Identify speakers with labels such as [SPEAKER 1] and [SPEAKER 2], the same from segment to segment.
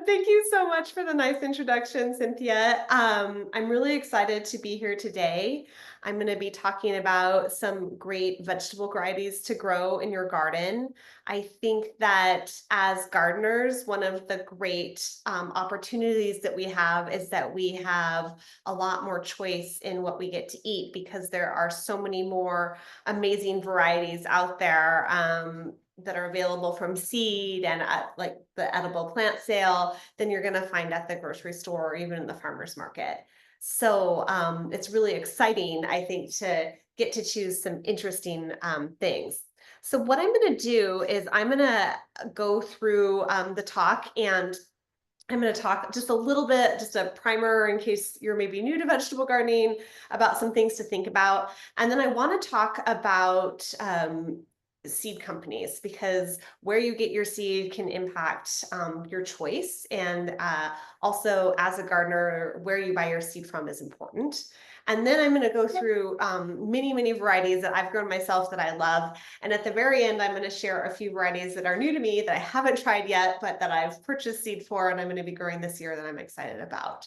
[SPEAKER 1] Thank you so much for the nice introduction, Cynthia. I'm really excited to be here today. I'm going to be talking about some great vegetable varieties to grow in your garden. I think that as gardeners, one of the great opportunities that we have is that we have a lot more choice in what we get to eat because there are so many more amazing varieties out there. That are available from seed and at like the edible plant sale than you're going to find at the grocery store or even in the farmer's market. So it's really exciting, I think, to get to choose some interesting things. So what I'm going to do is I'm going to go through the talk, and I'm going to talk just a little bit, just a primer in case you're maybe new to vegetable gardening, about some things to think about. And then I want to talk about seed companies, because where you get your seed can impact your choice. And also, as a gardener, where you buy your seed from is important. And then I'm going to go through many varieties that I've grown myself that I love. And at the very end, I'm going to share a few varieties that are new to me that I haven't tried yet, but that I've purchased seed for and I'm going to be growing this year that I'm excited about.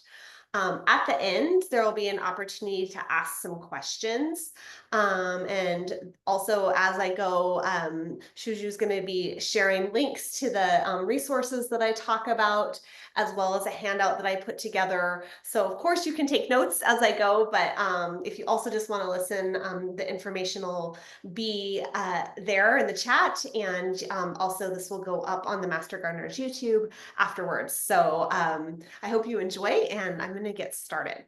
[SPEAKER 1] At the end, there will be an opportunity to ask some questions. And also, as I go, Shuju's going to be sharing links to the resources that I talk about, as well as a handout that I put together. So of course you can take notes as I go, but if you also just want to listen, the information will be there in the chat. And also this will go up on the Master Gardeners YouTube afterwards. So I hope you enjoy, and I'm going to get started.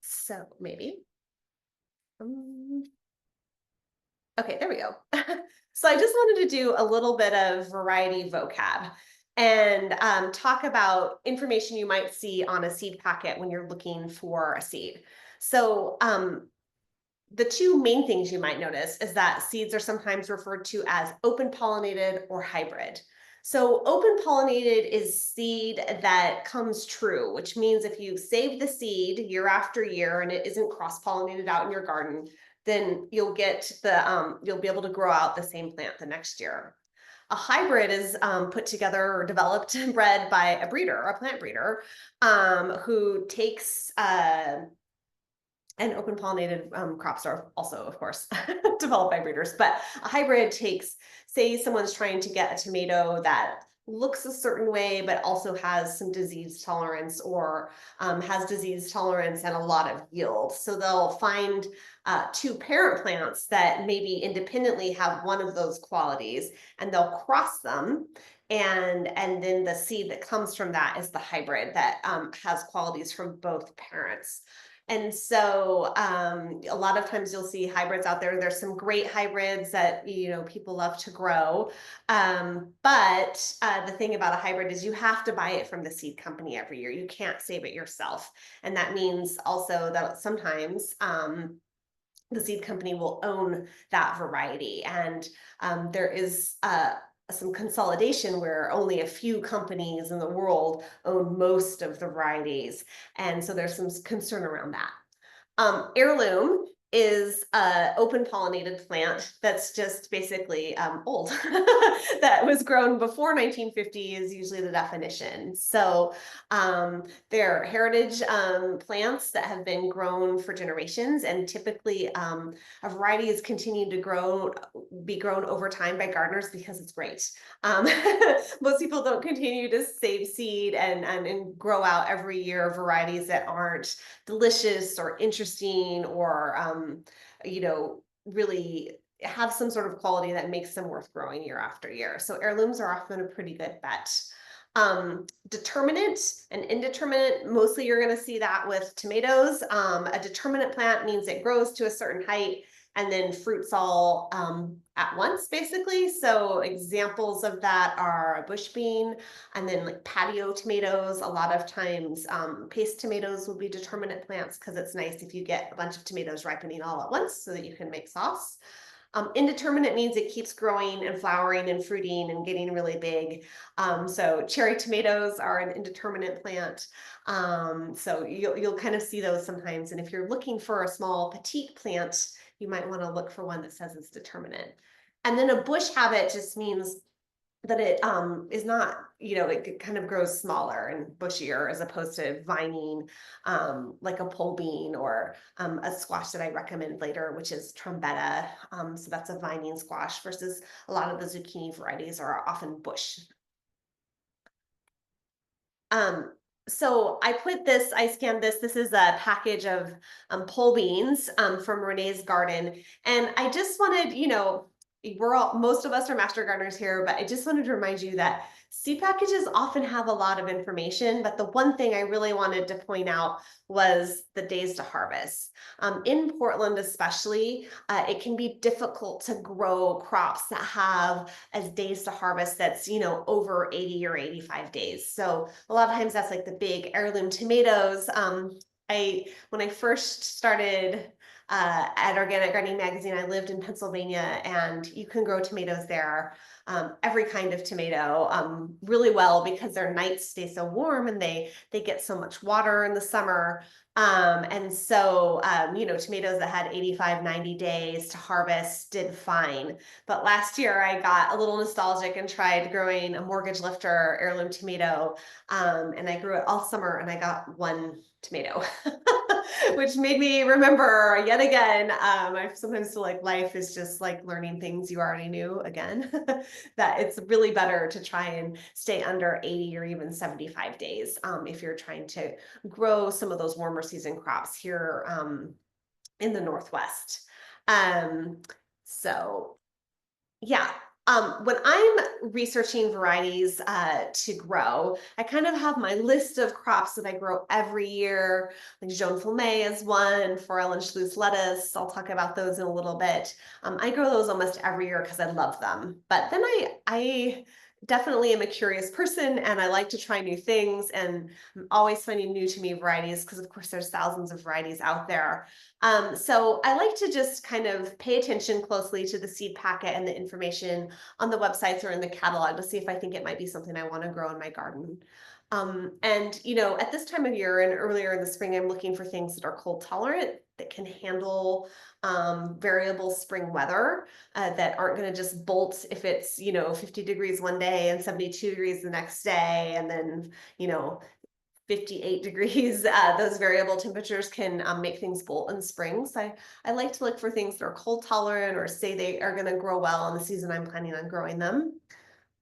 [SPEAKER 1] So maybe. Okay, there we go. So I just wanted to do a little bit of variety vocab and talk about information you might see on a seed packet when you're looking for a seed. So the two main things you might notice is that seeds are sometimes referred to as open pollinated or hybrid. So open pollinated is seed that comes true, which means if you save the seed year after year and it isn't cross pollinated out in your garden, then you'll get you'll be able to grow out the same plant the next year. A hybrid is put together or developed and bred by a breeder, a plant breeder, who takes and open pollinated crops are also, of course, developed by breeders. But a hybrid takes, say someone's trying to get a tomato that looks a certain way, but also has some disease tolerance, or has disease tolerance and a lot of yield. So they'll find two parent plants that maybe independently have one of those qualities, and they'll cross them. And then the seed that comes from that is the hybrid that has qualities from both parents. And so a lot of times you'll see hybrids out there. There's some great hybrids that people love to grow. But the thing about a hybrid is you have to buy it from the seed company every year. You can't save it yourself. And that means also that sometimes the seed company will own that variety. And there is some consolidation where only a few companies in the world own most of the varieties. And so there's some concern around that. Heirloom is an open pollinated plant that's just basically old that was grown before 1950 is usually the definition. So they're heritage plants that have been grown for generations, and typically a variety is continued to be grown over time by gardeners because it's great. Most people don't continue to save seed and grow out every year varieties that aren't delicious or interesting or really have some sort of quality that makes them worth growing year after year. So heirlooms are often a pretty good bet. Determinate and indeterminate, mostly you're going to see that with tomatoes. A determinate plant means it grows to a certain height and then fruits all at once, basically. So examples of that are a bush bean, and then like patio tomatoes. A lot of times paste tomatoes will be determinate plants because it's nice if you get a bunch of tomatoes ripening all at once so that you can make sauce. Indeterminate means it keeps growing and flowering and fruiting and getting really big. So cherry tomatoes are an indeterminate plant. So you'll kind of see those sometimes. And if you're looking for a small petite plant, you might want to look for one that says it's determinate. And then a bush habit just means that it is not, it kind of grows smaller and bushier as opposed to vining, like a pole bean or a squash that I recommend later, which is trombetta. So that's a vining squash versus a lot of the zucchini varieties are often bush. Um, so I scanned this. This is a package of pole beans from Renee's garden. And I just wanted, most of us are master gardeners here, but I just wanted to remind you that seed packages often have a lot of information. But the one thing I really wanted to point out was the days to harvest. In Portland, especially, it can be difficult to grow crops that have as days to harvest that's, over 80 or 85 days. So a lot of times that's like the big heirloom tomatoes. When I first started at Organic Gardening Magazine, I lived in Pennsylvania, and you can grow tomatoes there, every kind of tomato, really well because their nights stay so warm and they get so much water in the summer. And so, tomatoes that had 85, 90 days to harvest did fine. But last year I got a little nostalgic and tried growing a mortgage lifter heirloom tomato. And I grew it all summer and I got one tomato, which made me remember yet again. I sometimes feel like life is just like learning things you already knew again, that it's really better to try and stay under 80 or even 75 days if you're trying to grow some of those warmer season crops here in the Northwest. Um, so yeah. When I'm researching varieties to grow, I kind of have my list of crops that I grow every year. Like Jaune Flamme is one, forel and Schluss lettuce. I'll talk about those in a little bit. I grow those almost every year because I love them. But then I definitely am a curious person and I like to try new things, and I'm always finding new to me varieties because of course there's thousands of varieties out there. So I like to just kind of pay attention closely to the seed packet and the information on the websites or in the catalog to see if I think it might be something I want to grow in my garden. And at this time of year and earlier in the spring, I'm looking for things that are cold tolerant, that can handle variable spring weather, that aren't going to just bolt if it's 50 degrees one day and 72 degrees the next day, and then 58 degrees. Those variable temperatures can make things bolt in spring. So I like to look for things that are cold tolerant or say they are going to grow well in the season I'm planning on growing them.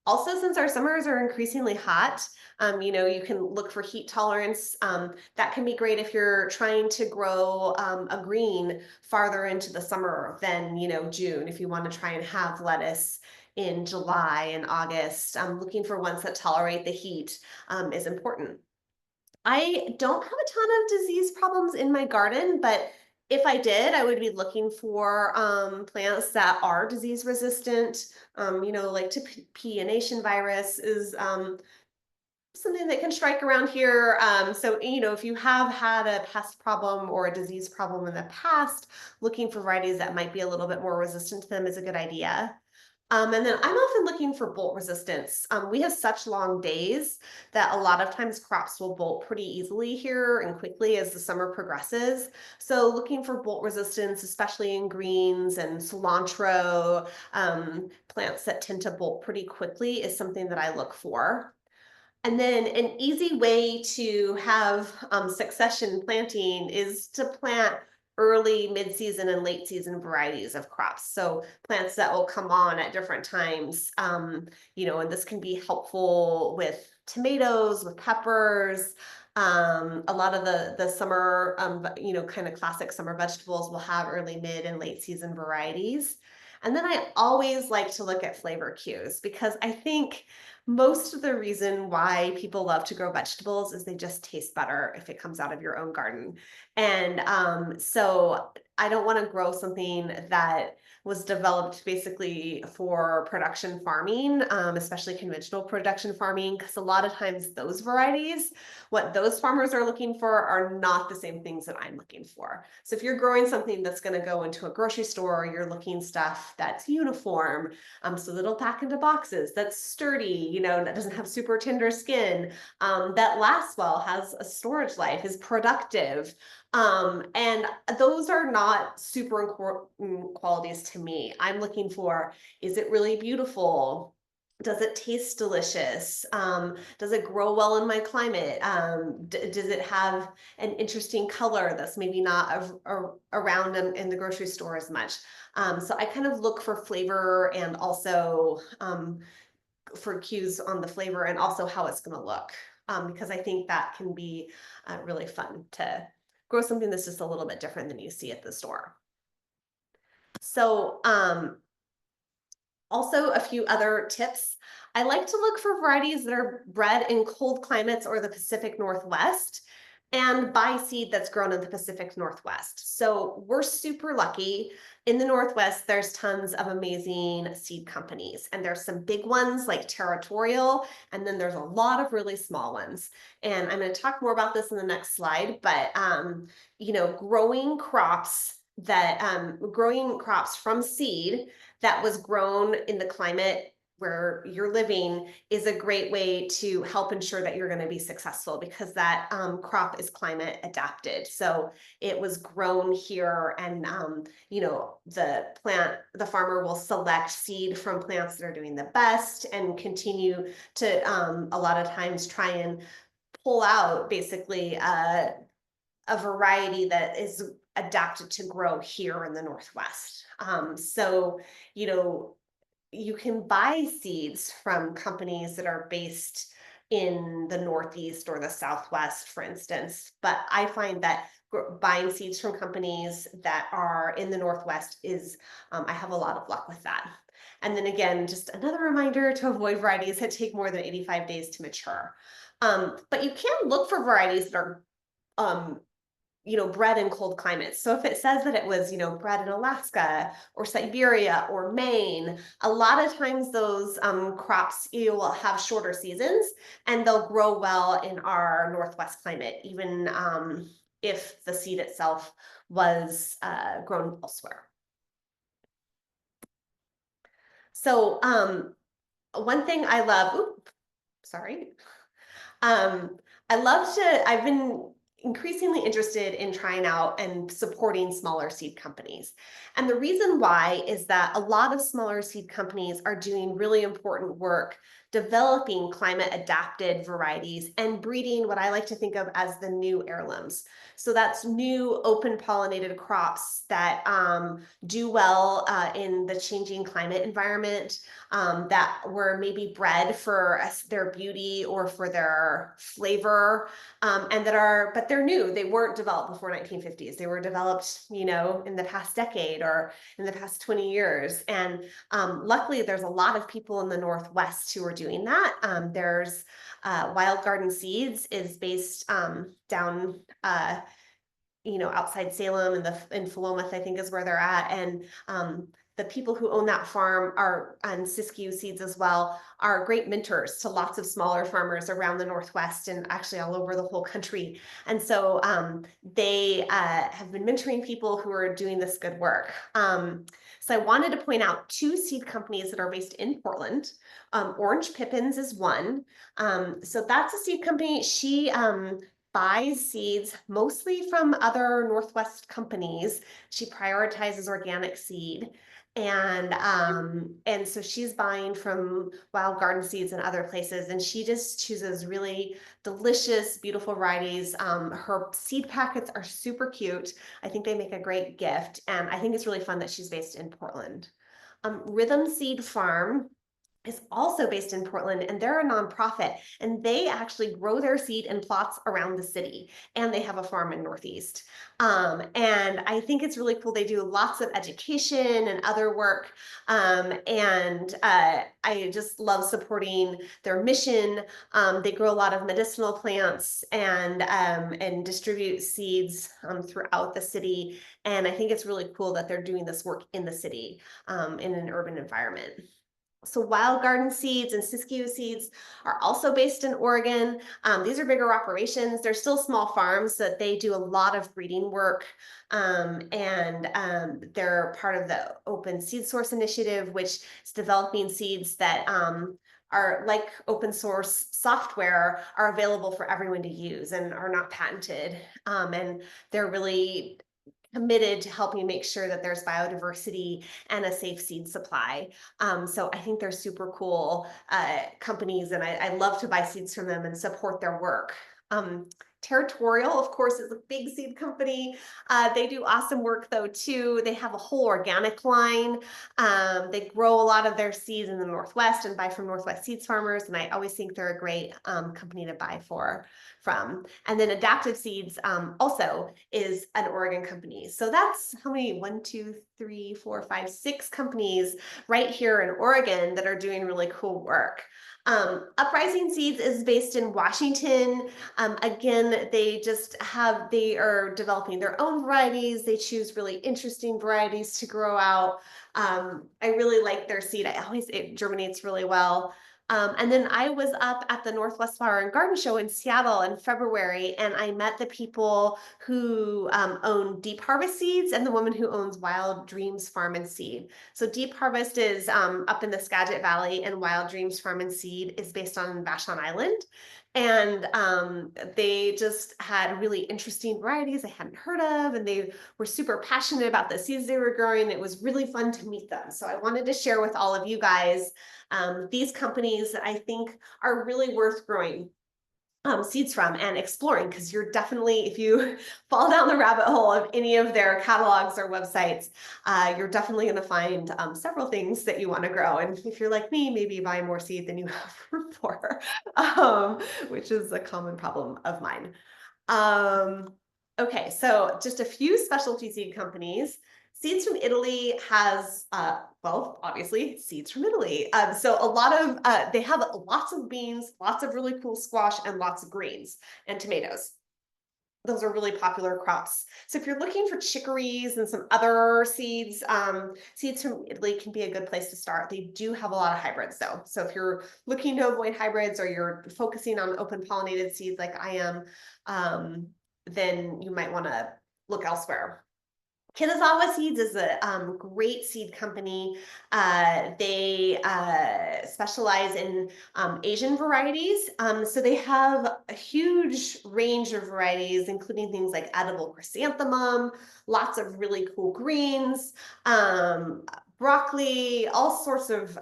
[SPEAKER 1] Also, since our summers are increasingly hot, you can look for heat tolerance. That can be great if you're trying to grow a green farther into the summer than, June, if you want to try and have lettuce in July and August. Looking for ones that tolerate the heat is important. I don't have a ton of disease problems in my garden, but if I did, I would be looking for plants that are disease resistant. Like to peonation virus is something that can strike around here. So, if you have had a pest problem or a disease problem in the past, looking for varieties that might be a little bit more resistant to them is a good idea. And then I'm often looking for bolt resistance. We have such long days that a lot of times crops will bolt pretty easily here and quickly as the summer progresses. So looking for bolt resistance, especially in greens and cilantro, plants that tend to bolt pretty quickly, is something that I look for. And then an easy way to have succession planting is to plant early, mid-season, and late season varieties of crops. So plants that will come on at different times, and this can be helpful with tomatoes, with peppers. A lot of the summer, kind of classic summer vegetables will have early, mid, and late season varieties. And then I always like to look at flavor cues because I think most of the reason why people love to grow vegetables is they just taste better if it comes out of your own garden. And so I don't want to grow something that was developed basically for production farming, especially conventional production farming, because a lot of times those varieties, what those farmers are looking for are not the same things that I'm looking for. So if you're growing something that's going to go into a grocery store, you're looking stuff that's uniform, so that it'll pack into boxes, that's sturdy, that doesn't have super tender skin, that lasts well, has a storage life, is productive. And those are not super important qualities to me. I'm looking for, is it really beautiful? Does it taste delicious? Does it grow well in my climate? Does it have an interesting color that's maybe not around in the grocery store as much? So I kind of look for flavor and also for cues on the flavor and also how it's going to look, because I think that can be really fun to grow something that's just a little bit different than you see at the store. So also, a few other tips. I like to look for varieties that are bred in cold climates or the Pacific Northwest and buy seed that's grown in the Pacific Northwest. So we're super lucky. In the Northwest, there's tons of amazing seed companies, and there's some big ones like Territorial, and then there's a lot of really small ones. And I'm going to talk more about this in the next slide, but growing crops from seed that was grown in the climate where you're living is a great way to help ensure that you're going to be successful, because that crop is climate adapted. So it was grown here, and the farmer will select seed from plants that are doing the best and continue to a lot of times try and pull out basically a variety that is adapted to grow here in the Northwest. So, you can buy seeds from companies that are based in the Northeast or the Southwest, for instance. But I find that buying seeds from companies that are in the Northwest I have a lot of luck with that. And then again, just another reminder to avoid varieties that take more than 85 days to mature. But you can look for varieties that are bred in cold climates. So if it says that it was, bred in Alaska or Siberia or Maine, a lot of times those crops will have shorter seasons and they'll grow well in our Northwest climate, even if the seed itself was grown elsewhere. So one thing I love, I've been increasingly interested in trying out and supporting smaller seed companies. And the reason why is that a lot of smaller seed companies are doing really important work developing climate adapted varieties and breeding what I like to think of as the new heirlooms. So that's new open pollinated crops that do well in the changing climate environment, that were maybe bred for their beauty or for their flavor, but they're new. They weren't developed before 1950s. They were developed, in the past decade or in the past 20 years. And luckily, there's a lot of people in the Northwest who are doing that. There's Wild Garden Seeds is based down outside Salem, in Philomath, I think is where they're at. And the people who own that farm and Siskiyou Seeds as well, are great mentors to lots of smaller farmers around the Northwest and actually all over the whole country. And so they have been mentoring people who are doing this good work. So I wanted to point out two seed companies that are based in Portland. Orange Pippins is one. So that's a seed company. She buys seeds mostly from other Northwest companies. She prioritizes organic seed. And so she's buying from Wild Garden Seeds and other places, and she just chooses really delicious, beautiful varieties. Her seed packets are super cute. I think they make a great gift, and I think it's really fun that she's based in Portland. Rhythm Seed Farm is also based in Portland, and they're a nonprofit, and they actually grow their seed in plots around the city, and they have a farm in Northeast. And I think it's really cool. They do lots of education and other work, and I just love supporting their mission. They grow a lot of medicinal plants and distribute seeds throughout the city, and I think it's really cool that they're doing this work in the city, in an urban environment. So Wild Garden Seeds and Siskiyou Seeds are also based in Oregon. These are bigger operations. They're still small farms, so they do a lot of breeding work. They're part of the Open Seed Source Initiative, which is developing seeds that are like open source software, are available for everyone to use and are not patented. And they're really committed to helping make sure that there's biodiversity and a safe seed supply. So I think they're super cool companies, and I love to buy seeds from them and support their work. Territorial, of course, is a big seed company. They do awesome work though too. They have a whole organic line. They grow a lot of their seeds in the Northwest and buy from Northwest Seeds Farmers, and I always think they're a great company to buy from. And then Adaptive Seeds also is an Oregon company. So that's how many, 6 companies right here in Oregon that are doing really cool work. Uprising Seeds is based in Washington. Again, they are developing their own varieties. They choose really interesting varieties to grow out. I really like their seed. It germinates really well. And then I was up at the Northwest Flower and Garden Show in Seattle in February, and I met the people who own Deep Harvest Seeds and the woman who owns Wild Dreams Farm and Seed. So Deep Harvest is up in the Skagit Valley, and Wild Dreams Farm and Seed is based on Vashon Island. And they just had really interesting varieties I hadn't heard of, and they were super passionate about the seeds they were growing. It was really fun to meet them. So I wanted to share with all of you guys these companies that I think are really worth growing seeds from and exploring, because you're definitely, if you fall down the rabbit hole of any of their catalogs or websites, you're definitely going to find several things that you want to grow. And if you're like me, maybe buy more seed than you have room for, which is a common problem of mine. Okay, so just a few specialty seed companies. Seeds from Italy has, well, obviously, Seeds from Italy. So a lot of, they have lots of beans, lots of really cool squash, and lots of greens and tomatoes. Those are really popular crops. So if you're looking for chicories and some other seeds, Seeds from Italy can be a good place to start. They do have a lot of hybrids though. So if you're looking to avoid hybrids, or you're focusing on open pollinated seeds like I am, then you might want to look elsewhere. Kitazawa Seeds is a great seed company. They specialize in Asian varieties. So they have a huge range of varieties, including things like edible chrysanthemum, lots of really cool greens, broccoli, all sorts of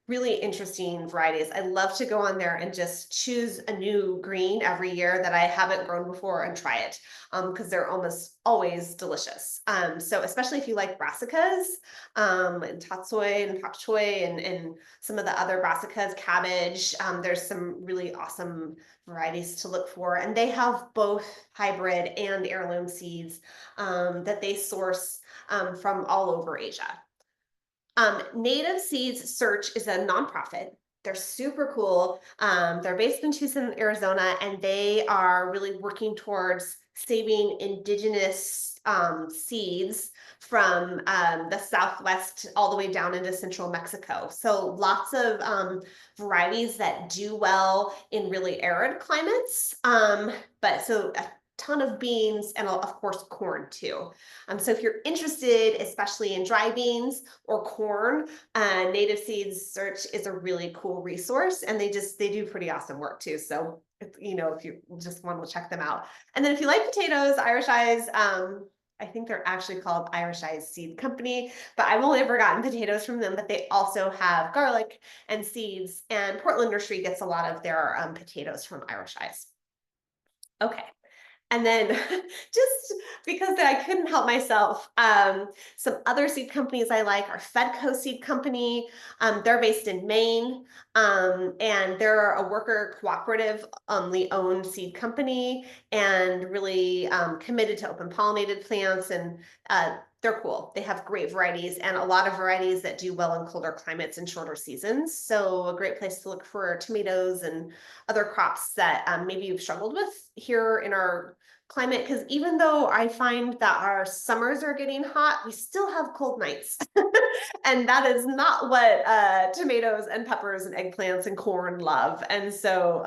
[SPEAKER 1] really interesting varieties. I love to go on there and just choose a new green every year that I haven't grown before and try it, because they're almost always delicious. So especially if you like brassicas, and tatsoi and pak choi, and some of the other brassicas, cabbage, there's some really awesome varieties to look for. And they have both hybrid and heirloom seeds that they source from all over Asia. Native Seeds Search is a nonprofit. They're super cool. They're based in Tucson, Arizona, and they are really working towards saving indigenous seeds from the Southwest all the way down into central Mexico. So lots of varieties that do well in really arid climates. But so a ton of beans, and of course corn too. So if you're interested, especially in dry beans or corn, Native Seeds Search is a really cool resource, and they do pretty awesome work too. So if you just want to check them out. And then if you like potatoes, Irish Eyes, I think they're actually called Irish Eyes Seed Company, but I've only ever gotten potatoes from them, but they also have garlic and seeds, and Portland Nursery gets a lot of their potatoes from Irish Eyes. Okay. And then just because I couldn't help myself, some other seed companies I like are Fedco Seed Company. They're based in Maine, and they're a worker cooperative owned seed company, and really committed to open pollinated plants, and they're cool. They have great varieties, and a lot of varieties that do well in colder climates and shorter seasons. So a great place to look for tomatoes and other crops that maybe you've struggled with here in our climate, because even though I find that our summers are getting hot, we still have cold nights. And that is not what tomatoes and peppers and eggplants and corn love. And so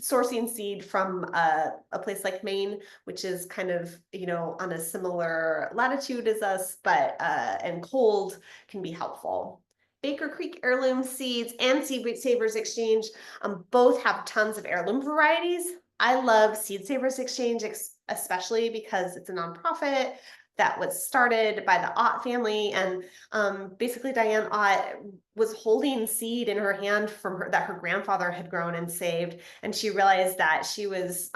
[SPEAKER 1] sourcing seed from a place like Maine, which is kind of, on a similar latitude as us, but and cold, can be helpful. Baker Creek Heirloom Seeds and Seed Savers Exchange both have tons of heirloom varieties. I love Seed Savers Exchange, especially because it's a nonprofit. that was started by the Ott family. And basically Diane Ott was holding seed in her hand from that her grandfather had grown and saved. And she realized that she was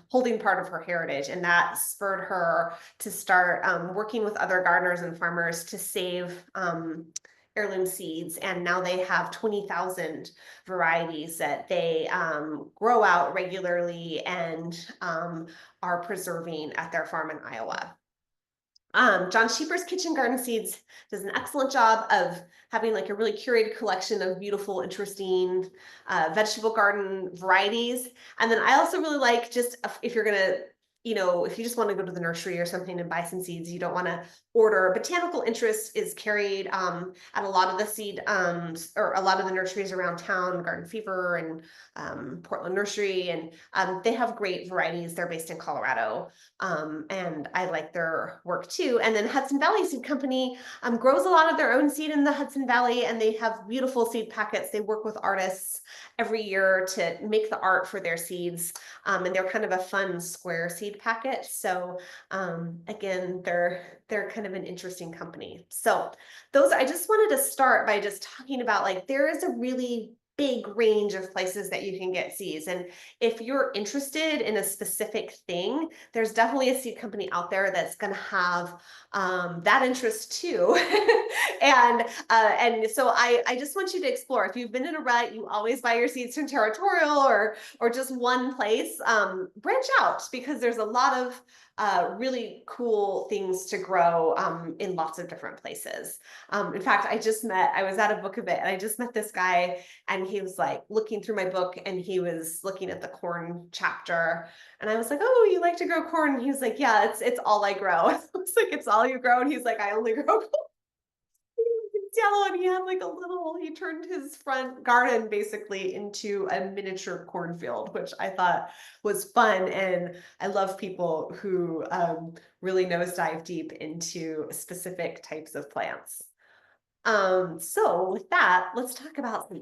[SPEAKER 1] holding part of her heritage, and that spurred her to start working with other gardeners and farmers to save heirloom seeds. And now they have 20,000 varieties that they grow out regularly and are preserving at their farm in Iowa. John Sheeper's Kitchen Garden Seeds does an excellent job of having like a really curated collection of beautiful, interesting vegetable garden varieties. And then I also really like, just if you're gonna, if you just want to go to the nursery or something and buy some seeds, you don't want to order. Botanical Interest is carried at a lot of the seed or a lot of the nurseries around town, Garden Fever and Portland Nursery, and they have great varieties. They're based in Colorado, and I like their work too. And then Hudson Valley Seed Company grows a lot of their own seed in the Hudson Valley, and they have beautiful seed packets. They work with artists every year to make the art for their seeds, and they're kind of a fun square seed packet. So again, they're kind of an interesting company. So I just wanted to start by just talking about, like, there is a really big range of places that you can get seeds. And if you're interested in a specific thing, there's definitely a seed company out there that's going to have that interest too. and so I just want you to explore. If you've been in a rut, you always buy your seeds from Territorial or just one place, branch out, because there's a lot of really cool things to grow in lots of different places. In fact, I was at a book event and I just met this guy, and he was like looking through my book and he was looking at the corn chapter. And I was like, "Oh, you like to grow corn?" And he was like, "Yeah, it's all I grow." I was like, "It's all you grow?" And he's like, "I only grow corn." It's yellow, and he had like he turned his front garden basically into a miniature cornfield, which I thought was fun. And I love people who really nosedive deep into specific types of plants. So with that, let's talk about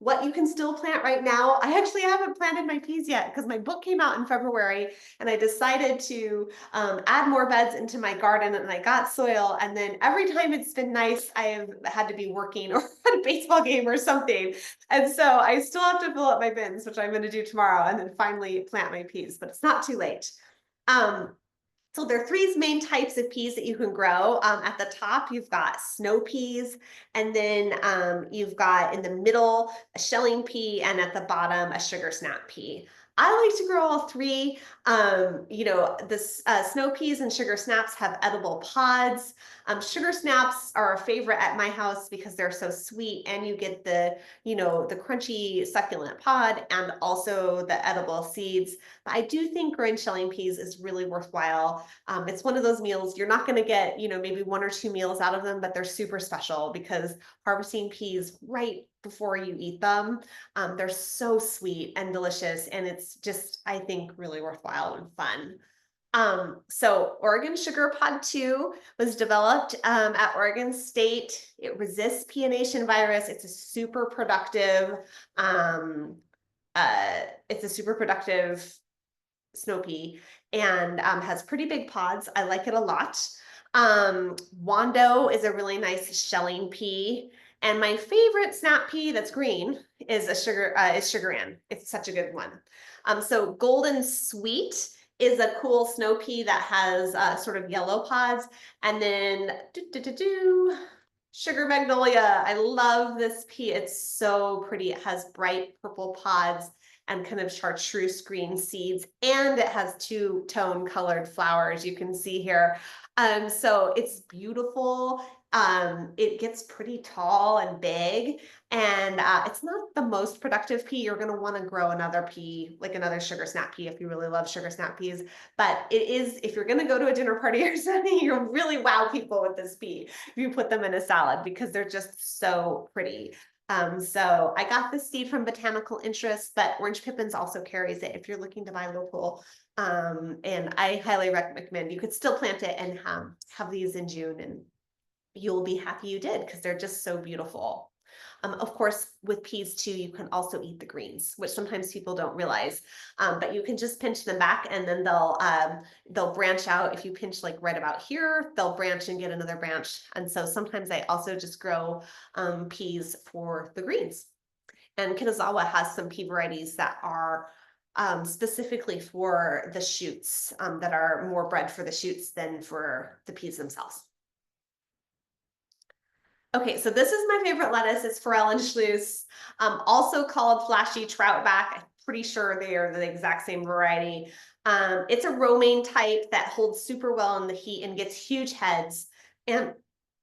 [SPEAKER 1] what you can still plant right now. I actually haven't planted my peas yet because my book came out in February, and I decided to add more beds into my garden, and I got soil. And then every time it's been nice, I've had to be working or at a baseball game or something. And so I still have to fill up my bins, which I'm going to do tomorrow, and then finally plant my peas, but it's not too late. So there are three main types of peas that you can grow. At the top, you've got snow peas, and then you've got in the middle a shelling pea, and at the bottom a sugar snap pea. I like to grow all three. The snow peas and sugar snaps have edible pods. Sugar snaps are a favorite at my house because they're so sweet, and you get the crunchy succulent pod and also the edible seeds. But I do think growing shelling peas is really worthwhile. It's one of those meals you're not going to get, maybe one or two meals out of them, but they're super special because harvesting peas right before you eat them, they're so sweet and delicious, and it's just, I think, really worthwhile and fun. So Oregon Sugar Pod 2 was developed at Oregon State. It resists peonation virus. It's a super productive snow pea, and has pretty big pods. I like it a lot. Wando is a really nice shelling pea. And my favorite snap pea that's green is Sugar Ann. It's such a good one. So Golden Sweet is a cool snow pea that has sort of yellow pods. And then Sugar Magnolia. I love this pea. It's so pretty. It has bright purple pods and kind of chartreuse green seeds, and it has two-tone colored flowers you can see here. So it's beautiful. It gets pretty tall and big, and it's not the most productive pea. You're going to want to grow another pea, like another sugar snap pea, if you really love sugar snap peas. But it is, if you're going to go to a dinner party or something, you'll really wow people with this pea if you put them in a salad, because they're just so pretty. So I got this seed from Botanical Interest, but Orange Pippins also carries it if you're looking to buy local. And I highly recommend you could still plant it and have these in June, and you'll be happy you did, because they're just so beautiful. Of course, with peas too, you can also eat the greens, which sometimes people don't realize. But you can just pinch them back, and then they'll branch out. If you pinch like right about here, they'll branch and get another branch. And so sometimes I also just grow peas for the greens. And Kitazawa has some pea varieties that are specifically for the shoots, that are more bred for the shoots than for the peas themselves. Okay, so this is my favorite lettuce. It's Forel and Schluss, also called flashy troutback. I'm pretty sure they are the exact same variety. It's a romaine type that holds super well in the heat and gets huge heads. And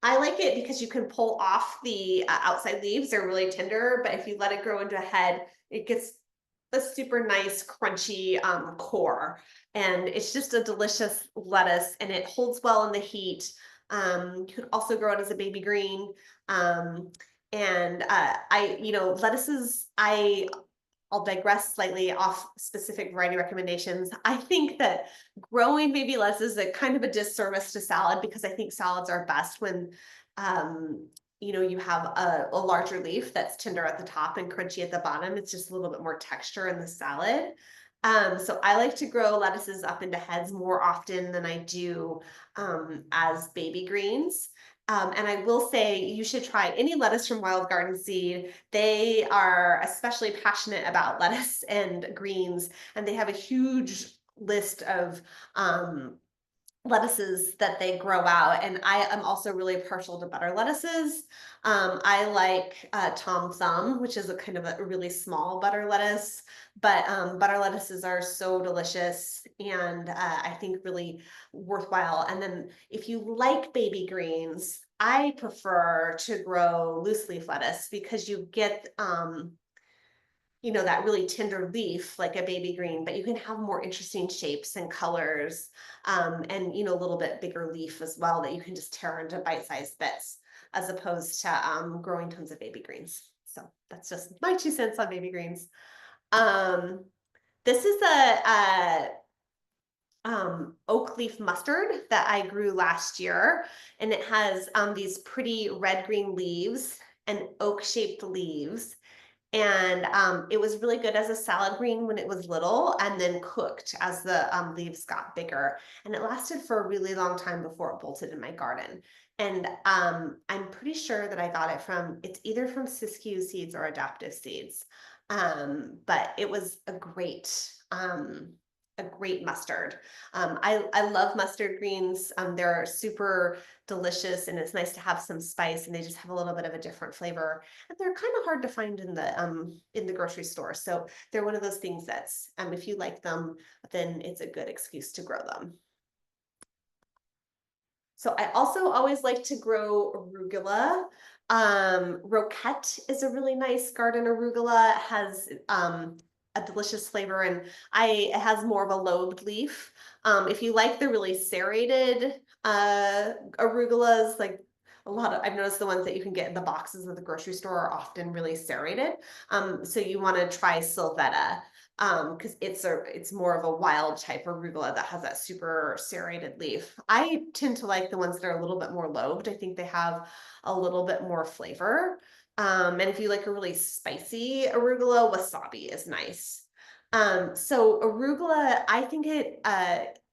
[SPEAKER 1] I like it because you can pull off the outside leaves. They're really tender, but if you let it grow into a head, it gets a super nice crunchy core. And it's just a delicious lettuce, and it holds well in the heat. You could also grow it as a baby green. Um, lettuces, I'll digress slightly off specific variety recommendations. I think that growing baby lettuce is a kind of a disservice to salad, because I think salads are best when you have a larger leaf that's tender at the top and crunchy at the bottom. It's just a little bit more texture in the salad. So I like to grow lettuces up into heads more often than I do as baby greens. And I will say you should try any lettuce from Wild Garden Seed. They are especially passionate about lettuce and greens, and they have a huge list of lettuces that they grow out. And I am also really partial to butter lettuces. I like Tom Thumb, which is a kind of a really small butter lettuce, but butter lettuces are so delicious, and I think really worthwhile. And then if you like baby greens, I prefer to grow loose leaf lettuce, because you get that really tender leaf like a baby green, but you can have more interesting shapes and colors, and a little bit bigger leaf as well that you can just tear into bite-sized bits, as opposed to growing tons of baby greens. So that's just my 2 cents on baby greens. This is a oak leaf mustard that I grew last year, and it has these pretty red-green leaves and oak-shaped leaves. And it was really good as a salad green when it was little, and then cooked as the leaves got bigger. And it lasted for a really long time before it bolted in my garden. And I'm pretty sure that I got it it's either from Siskiyou Seeds or Adaptive Seeds. But it was a great mustard. I love mustard greens. They're super delicious, and it's nice to have some spice, and they just have a little bit of a different flavor. And they're kind of hard to find in the grocery store. So they're one of those things that's if you like them, then it's a good excuse to grow them. So I also always like to grow arugula. Roquette is a really nice garden arugula. It has a delicious flavor, and it has more of a lobed leaf. If you like the really serrated arugulas, like I've noticed the ones that you can get in the boxes at the grocery store are often really serrated. So you want to try Sylvetta, because it's more of a wild type arugula that has that super serrated leaf. I tend to like the ones that are a little bit more lobed. I think they have a little bit more flavor. And if you like a really spicy arugula, wasabi is nice. So arugula, I think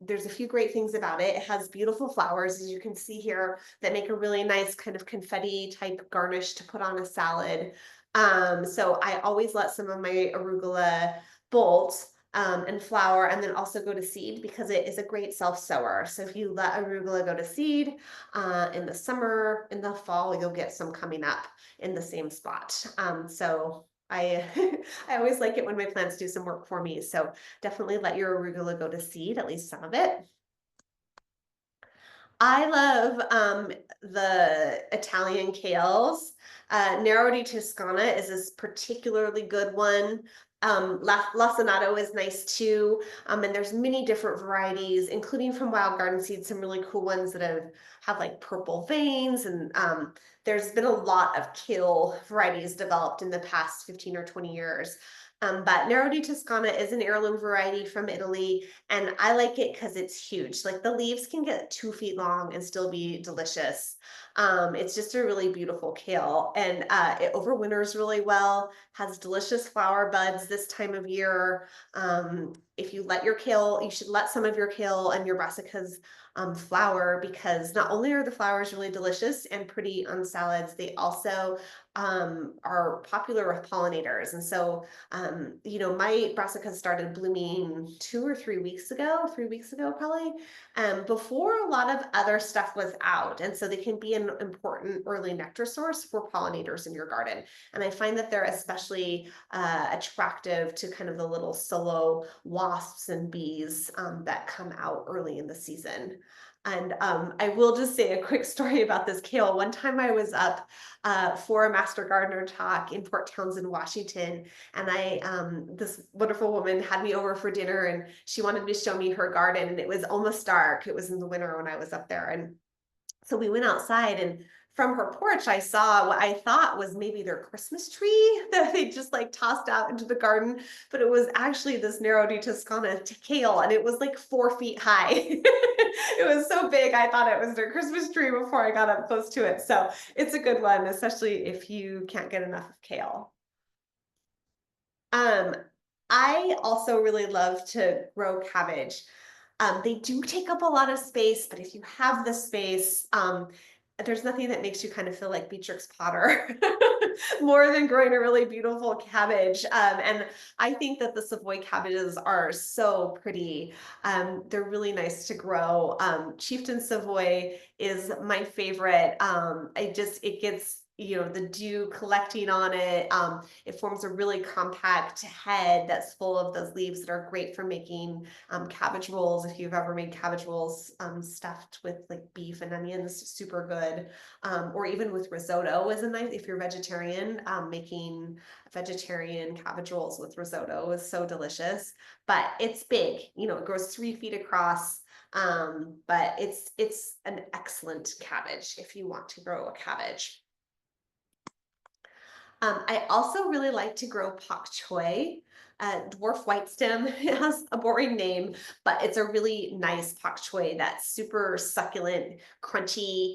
[SPEAKER 1] there's a few great things about it. It has beautiful flowers, as you can see here, that make a really nice kind of confetti type garnish to put on a salad. So I always let some of my arugula bolt and flower, and then also go to seed, because it is a great self-sower. So if you let arugula go to seed in the summer, in the fall, you'll get some coming up in the same spot. So I I always like it when my plants do some work for me. So definitely let your arugula go to seed, at least some of it. I love the Italian kales. Nero di Toscana is this particularly good one. Lacinato is nice too. And there's many different varieties, including from Wild Garden Seeds, some really cool ones that have like purple veins. And there's been a lot of kale varieties developed in the past 15 or 20 years. But Nero di Toscana is an heirloom variety from Italy, and I like it because it's huge. Like the leaves can get 2 feet long and still be delicious. It's just a really beautiful kale, and it overwinters really well. Has delicious flower buds this time of year. If you let your kale, you should let some of your kale and your brassicas flower, because not only are the flowers really delicious and pretty on salads, they also are popular with pollinators. And so my brassicas started blooming 2 or 3 weeks ago, 3 weeks ago probably, before a lot of other stuff was out. And so they can be an important early nectar source for pollinators in your garden. And I find that they're especially attractive to kind of the little solo wasps and bees that come out early in the season. And I will just say a quick story about this kale. One time I was up for a Master Gardener talk in Port Townsend, Washington, and this wonderful woman had me over for dinner, and she wanted to show me her garden, and it was almost dark. It was in the winter when I was up there, and so we went outside, and from her porch, I saw what I thought was maybe their Christmas tree that they just like tossed out into the garden, but it was actually this Nero di Toscana kale, and it was like 4 feet high. It was so big, I thought it was their Christmas tree before I got up close to it. So it's a good one, especially if you can't get enough of kale. Um, I also really love to grow cabbage. They do take up a lot of space, but if you have the space, there's nothing that makes you kind of feel like Beatrix Potter more than growing a really beautiful cabbage. And I think that the Savoy cabbages are so pretty. They're really nice to grow. Chieftain Savoy is my favorite. It gets, the dew collecting on it. It forms a really compact head that's full of those leaves that are great for making cabbage rolls. If you've ever made cabbage rolls stuffed with like beef and onions, super good. Or even with risotto is a nice, if you're vegetarian, making vegetarian cabbage rolls with risotto is so delicious. But it's big, it grows 3 feet across. But it's an excellent cabbage if you want to grow a cabbage. I also really like to grow pak choi, dwarf white stem. It has a boring name, but it's a really nice pak choi that's super succulent, crunchy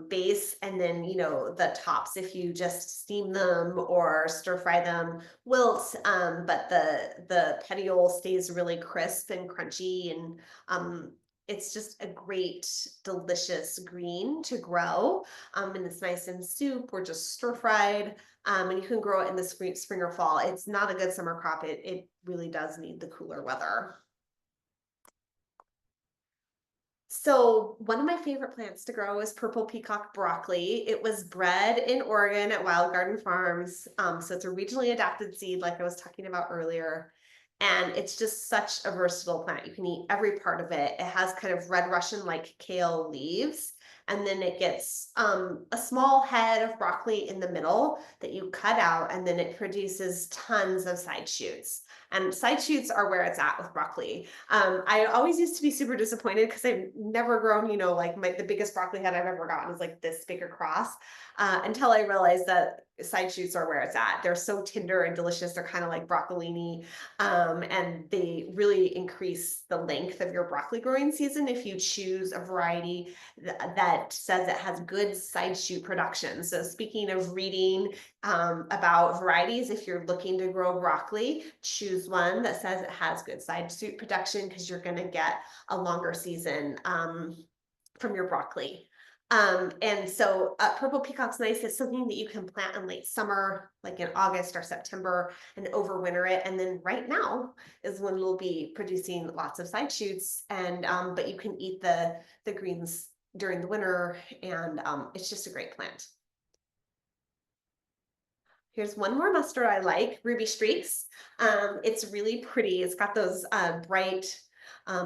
[SPEAKER 1] base. And then, the tops, if you just steam them or stir fry them, wilt, but the petiole stays really crisp and crunchy. And it's just a great, delicious green to grow. And it's nice in soup or just stir fried. And you can grow it in the spring or fall. It's not a good summer crop. It really does need the cooler weather. So one of my favorite plants to grow is purple peacock broccoli. It was bred in Oregon at Wild Garden Farms. So it's a regionally adapted seed, like I was talking about earlier. And it's just such a versatile plant. You can eat every part of it. It has kind of red Russian like kale leaves. And then it gets a small head of broccoli in the middle that you cut out, and then it produces tons of side shoots. And side shoots are where it's at with broccoli. I always used to be super disappointed because I've never grown, like the biggest broccoli head I've ever gotten is like this big across, until I realized that side shoots are where it's at. They're so tender and delicious. They're kind of like broccolini, and they really increase the length of your broccoli growing season if you choose a variety that says it has good side shoot production. So speaking of reading about varieties, if you're looking to grow broccoli, choose one that says it has good side shoot production, because you're going to get a longer season from your broccoli. And so purple peacock's nice. It's something that you can plant in late summer, like in August or September, and overwinter it. And then right now is when we'll be producing lots of side shoots. And but you can eat the greens during the winter, and it's just a great plant. Here's one more mustard I like, Ruby Streaks. It's really pretty. It's got those bright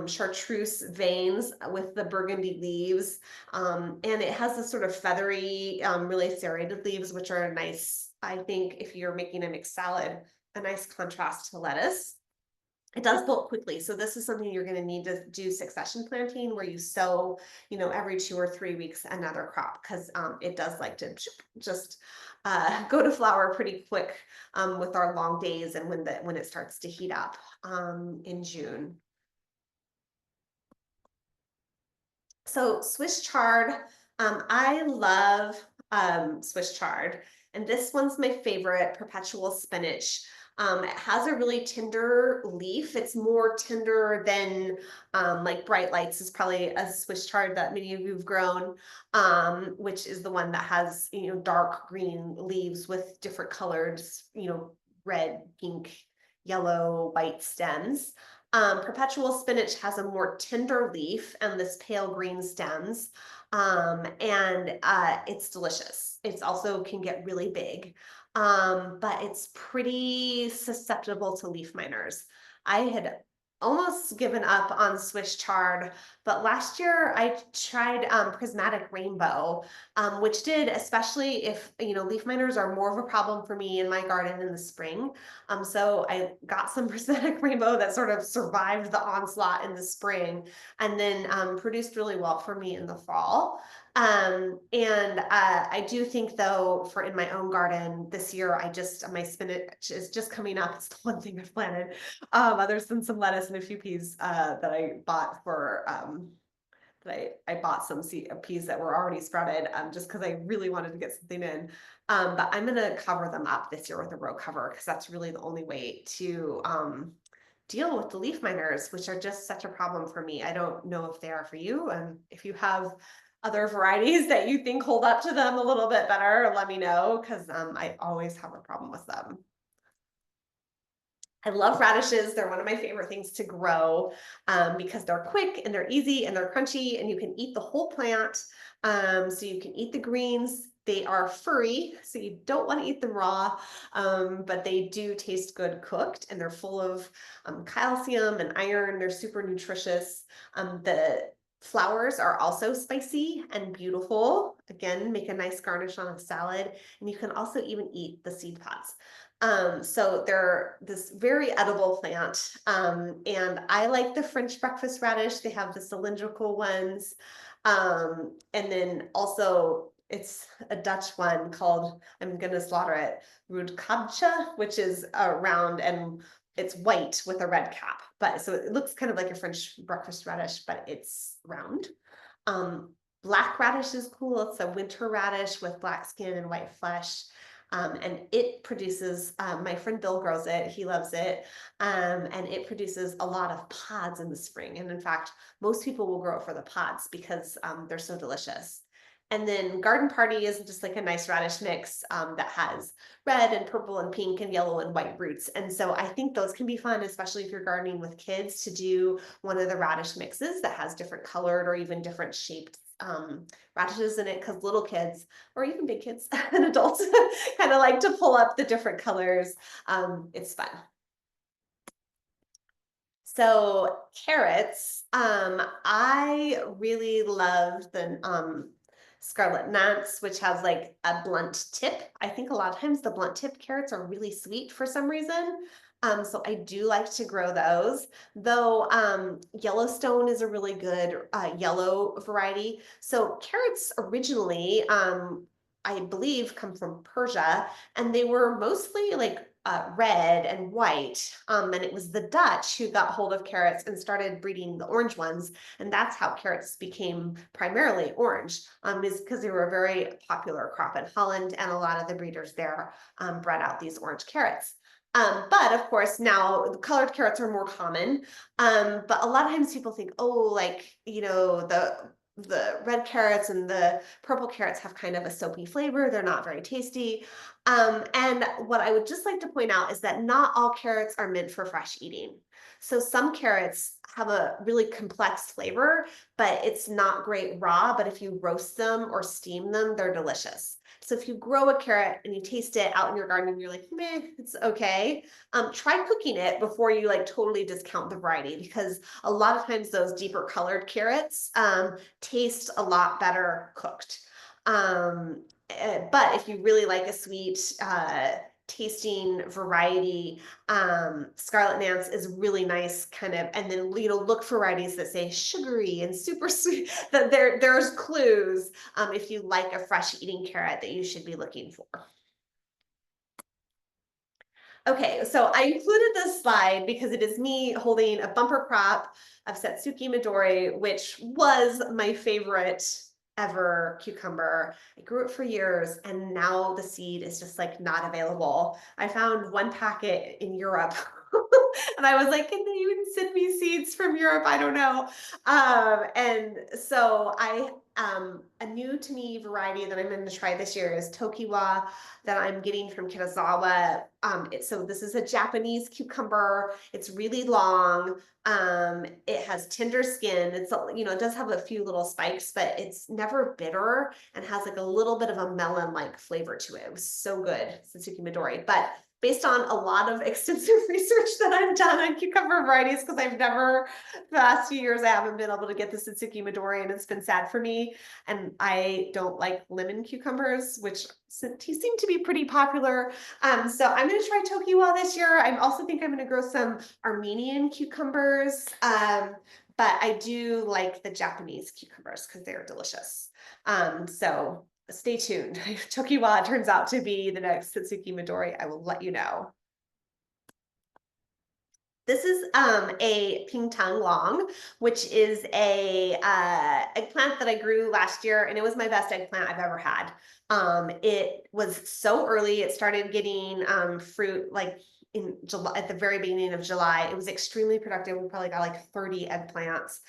[SPEAKER 1] chartreuse veins with the burgundy leaves. And it has this sort of feathery, really serrated leaves, which are nice, I think, if you're making a mixed salad, a nice contrast to lettuce. It does bolt quickly. So this is something you're going to need to do succession planting where you sow, every 2 or 3 weeks another crop because it does like to just go to flower pretty quick with our long days and when it starts to heat up in June. So Swiss chard, I love Swiss chard, and this one's my favorite, perpetual spinach. It has a really tender leaf. It's more tender than like Bright Lights is probably a Swiss chard that many of you have grown, which is the one that has, dark green leaves with different colors, red, pink, yellow, white stems. Perpetual spinach has a more tender leaf and this pale green stems, and it's delicious. It's also can get really big, but it's pretty susceptible to leaf miners. I had almost given up on Swiss chard, but last year I tried prismatic rainbow, which did, especially if leaf miners are more of a problem for me in my garden in the spring. So I got some prismatic rainbow that sort of survived the onslaught in the spring and then produced really well for me in the fall. And I do think though, for in my own garden this year, my spinach is just coming up. It's the one thing I've planted. There's been some lettuce and a few peas that I bought for that I bought some peas that were already sprouted just because I really wanted to get something in. But I'm going to cover them up this year with a row cover because that's really the only way to deal with the leaf miners, which are just such a problem for me. I don't know if they are for you. And if you have other varieties that you think hold up to them a little bit better, let me know because I always have a problem with them. I love radishes. They're one of my favorite things to grow because they're quick and they're easy and they're crunchy and you can eat the whole plant. So you can eat the greens. They are furry, so you don't want to eat them raw, but they do taste good cooked and they're full of calcium and iron. They're super nutritious. The flowers are also spicy and beautiful. Again, make a nice garnish on a salad. And you can also even eat the seed pods. So they're this very edible plant. And I like the French breakfast radish. They have the cylindrical ones. And then also it's a Dutch one called, I'm gonna slaughter it, roodkabcha, which is round and it's white with a red cap. But so it looks kind of like a French breakfast radish, but it's round. Black radish is cool. It's a winter radish with black skin and white flesh. And it produces, my friend Bill grows it, he loves it, and it produces a lot of pods in the spring. And in fact, most people will grow it for the pods because they're so delicious. And then Garden Party is just like a nice radish mix that has red and purple and pink and yellow and white roots. And so I think those can be fun, especially if you're gardening with kids, to do one of the radish mixes that has different colored or even different shaped radishes in it, because little kids or even big kids and adults kind of like to pull up the different colors. It's fun. So carrots, I really love the scarlet nuts, which has like a blunt tip. I think a lot of times the blunt tip carrots are really sweet for some reason. So I do like to grow those, though Yellowstone is a really good yellow variety. So carrots originally, I believe, come from Persia, and they were mostly like red and white. And it was the Dutch who got hold of carrots and started breeding the orange ones. And that's how carrots became primarily orange, is because they were a very popular crop in Holland, and a lot of the breeders there bred out these orange carrots. But of course, now the colored carrots are more common. But a lot of times people think, oh, like, the red carrots and the purple carrots have kind of a soapy flavor. They're not very tasty. And what I would just like to point out is that not all carrots are meant for fresh eating. So some carrots have a really complex flavor, but it's not great raw. But if you roast them or steam them, they're delicious. So if you grow a carrot and you taste it out in your garden and you're like, meh, it's okay, try cooking it before you like totally discount the variety, because a lot of times those deeper colored carrots taste a lot better cooked. But if you really like a sweet tasting variety. Scarlet Nance is really nice kind of, and then, look for varieties that say sugary and super sweet, that there's clues if you like a fresh eating carrot that you should be looking for. Okay, so I included this slide because it is me holding a bumper crop of Satsuki Midori, which was my favorite ever cucumber. I grew it for years and now the seed is just like not available. I found one packet in Europe and I was like, can they even send me seeds from Europe? I don't know. And so a new to me variety that I'm going to try this year is Tokiwa that I'm getting from Kitazawa. So this is a Japanese cucumber. It's really long. It has tender skin. It does have a few little spikes, but it's never bitter and has like a little bit of a melon-like flavor to it. It was so good, Satsuki Midori. But based on a lot of extensive research that I've done on cucumber varieties, because the last few years, I haven't been able to get the Satsuki Midori, and it's been sad for me. And I don't like lemon cucumbers, which seem to be pretty popular. So I'm going to try Tokiwa this year. I also think I'm going to grow some Armenian cucumbers. But I do like the Japanese cucumbers because they're delicious. So stay tuned. If Tokiwa turns out to be the next Satsuki Midori, I will let you know. This is a pingtung long, which is a eggplant that I grew last year, and it was my best eggplant I've ever had. It was so early. It started getting fruit like in July, at the very beginning of July. It was extremely productive. We probably got like 30 eggplants.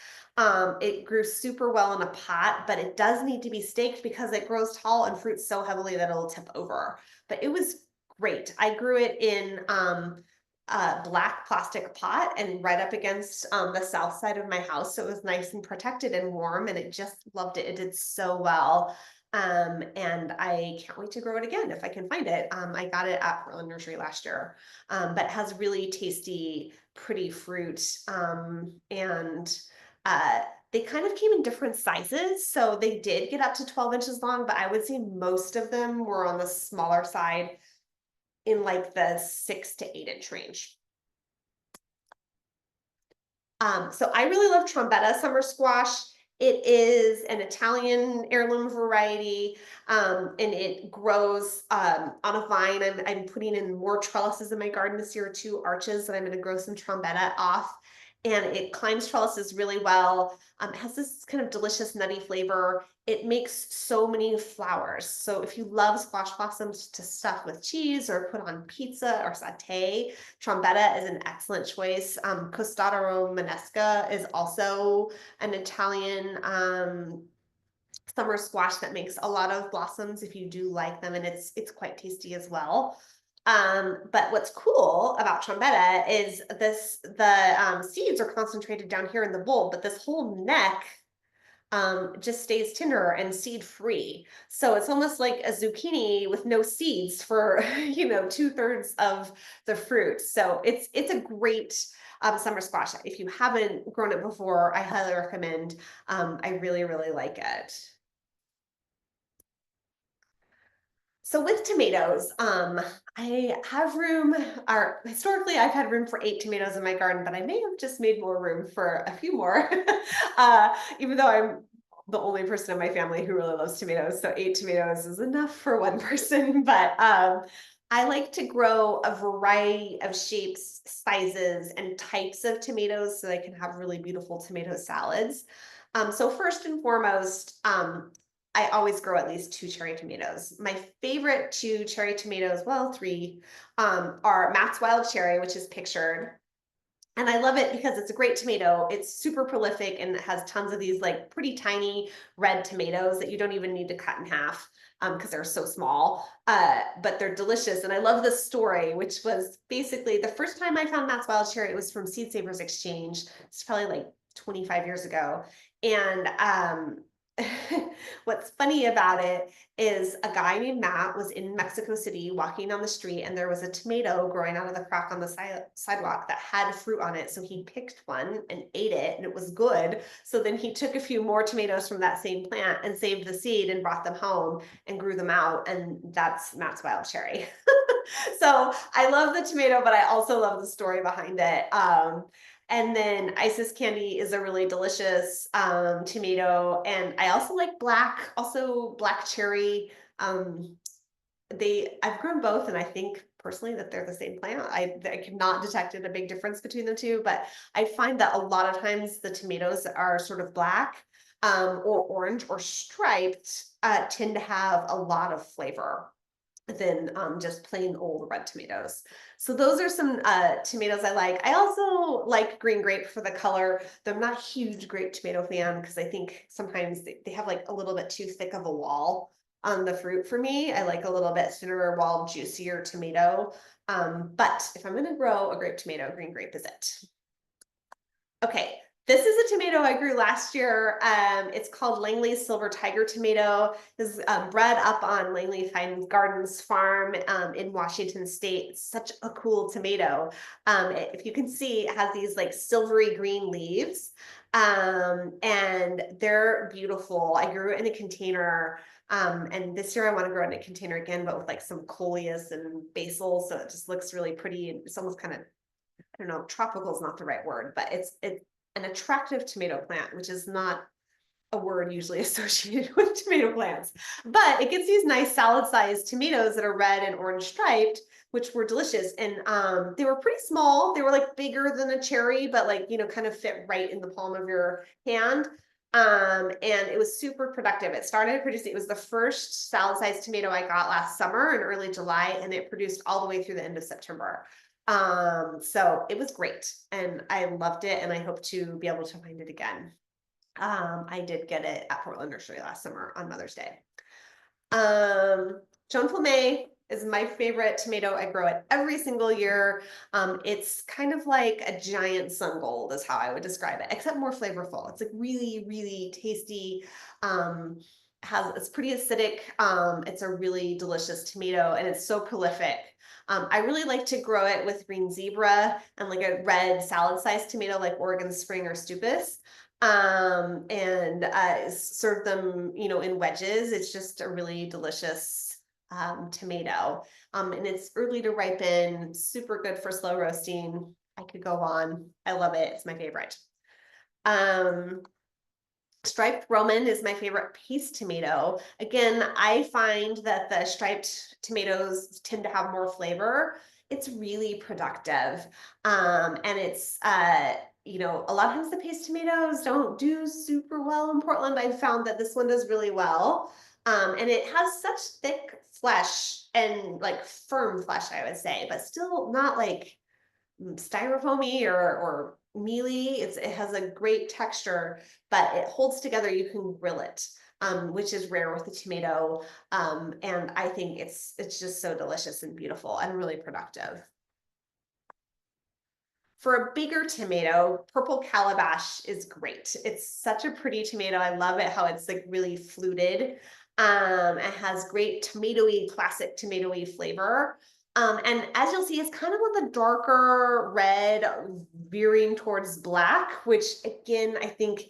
[SPEAKER 1] It grew super well in a pot, but it does need to be staked because it grows tall and fruits so heavily that it'll tip over. But it was great. I grew it in a black plastic pot and right up against the south side of my house. So it was nice and protected and warm, and it just loved it. It did so well. And I can't wait to grow it again if I can find it. I got it at Portland Nursery last year, but it has really tasty, pretty fruit. They kind of came in different sizes. So they did get up to 12 inches long, but I would say most of them were on the smaller side, in like the 6 to 8 inch range. So I really love Trombetta summer squash. It is an Italian heirloom variety, and it grows on a vine. I'm putting in more trellises in my garden this year, 2 arches, and I'm going to grow some Trombetta off. And it climbs trellises really well. It has this kind of delicious nutty flavor. It makes so many flowers. So if you love squash blossoms to stuff with cheese or put on pizza or saute, Trombetta is an excellent choice. Costata romanesca is also an Italian summer squash that makes a lot of blossoms if you do like them, and it's quite tasty as well. But what's cool about Trombetta is the seeds are concentrated down here in the bulb, but this whole neck just stays tender and seed free. So it's almost like a zucchini with no seeds for 2/3 of the fruit. So it's a great summer squash. If you haven't grown it before, I highly recommend. I really, really like it. So with tomatoes, I have room, or historically I've had room for 8 tomatoes in my garden, but I may have just made more room for a few more, even though I'm the only person in my family who really loves tomatoes. So 8 tomatoes is enough for one person, but I like to grow a variety of shapes, sizes, and types of tomatoes so I can have really beautiful tomato salads. So first and foremost, I always grow at least 2 cherry tomatoes. My favorite 2 cherry tomatoes, well, 3, are Matt's Wild Cherry, which is pictured. And I love it because it's a great tomato. It's super prolific and it has tons of these like pretty tiny red tomatoes that you don't even need to cut in half because they're so small, but they're delicious. And I love this story, which was basically the first time I found Matt's Wild Cherry, it was from Seed Savers Exchange. It's probably like 25 years ago. And what's funny about it is a guy named Matt was in Mexico City walking down the street, and there was a tomato growing out of the crack on the sidewalk that had fruit on it. So he picked one and ate it, and it was good. So then he took a few more tomatoes from that same plant and saved the seed and brought them home and grew them out. And that's Matt's Wild Cherry. So I love the tomato, but I also love the story behind it. And then Isis candy is a really delicious tomato. And I also like black cherry. Um, I've grown both, and I think personally that they're the same plant. I could not detect a big difference between the two, but I find that a lot of times the tomatoes that are sort of black or orange or striped tend to have a lot of flavor than just plain old red tomatoes. So those are some tomatoes I like. I also like green grape for the color, though I'm not a huge grape tomato fan because I think sometimes they have like a little bit too thick of a wall on the fruit for me. I like a little bit thinner wall, juicier tomato. But if I'm going to grow a grape tomato, green grape is it. Okay, this is a tomato I grew last year. It's called Langley's Silver Tiger Tomato. This is bred up on Langley Fine Gardens farm in Washington State. It's such a cool tomato. If you can see, it has these like silvery green leaves, and they're beautiful. I grew it in a container. And this year I want to grow it in a container again, but with like some coleus and basil, so it just looks really pretty. And it's almost kind of, I don't know, tropical is not the right word, but it's an attractive tomato plant, which is not a word usually associated with tomato plants. But it gets these nice salad-sized tomatoes that are red and orange striped, which were delicious. And they were pretty small. They were like bigger than a cherry, but like, you know, kind of fit right in the palm of your hand. And it was super productive. It started producing, it was the first salad-sized tomato I got last summer in early July, and it produced all the way through the end of September. So it was great and I loved it, and I hope to be able to find it again. I did get it at Portland Nursery last summer on Mother's Day. Joan Flamme is my favorite tomato. I grow it every single year. It's kind of like a giant sun gold is how I would describe it, except more flavorful. It's like really, really tasty. It's pretty acidic. It's a really delicious tomato, and it's so prolific. I really like to grow it with green zebra and like a red salad-sized tomato like Oregon Spring or Stupus. And serve them, you know, in wedges. It's just a really delicious tomato. And it's early to ripen, super good for slow roasting. I could go on. I love it. It's my favorite. Striped Roman is my favorite paste tomato. Again, I find that the striped tomatoes tend to have more flavor. It's really productive. And it's, you know, a lot of times the paste tomatoes don't do super well in Portland. I've found that this one does really well. And it has such thick flesh and like firm flesh, I would say, but still not like styrofoamy or mealy. It has a great texture, but it holds together. You can grill it, which is rare with the tomato. And I think it's just so delicious and beautiful and really productive. For a bigger tomato, purple calabash is great. It's such a pretty tomato. I love it how it's like really fluted. It has great tomatoey, classic tomatoey flavor. And as you'll see, it's kind of on the darker red, veering towards black, which again, I think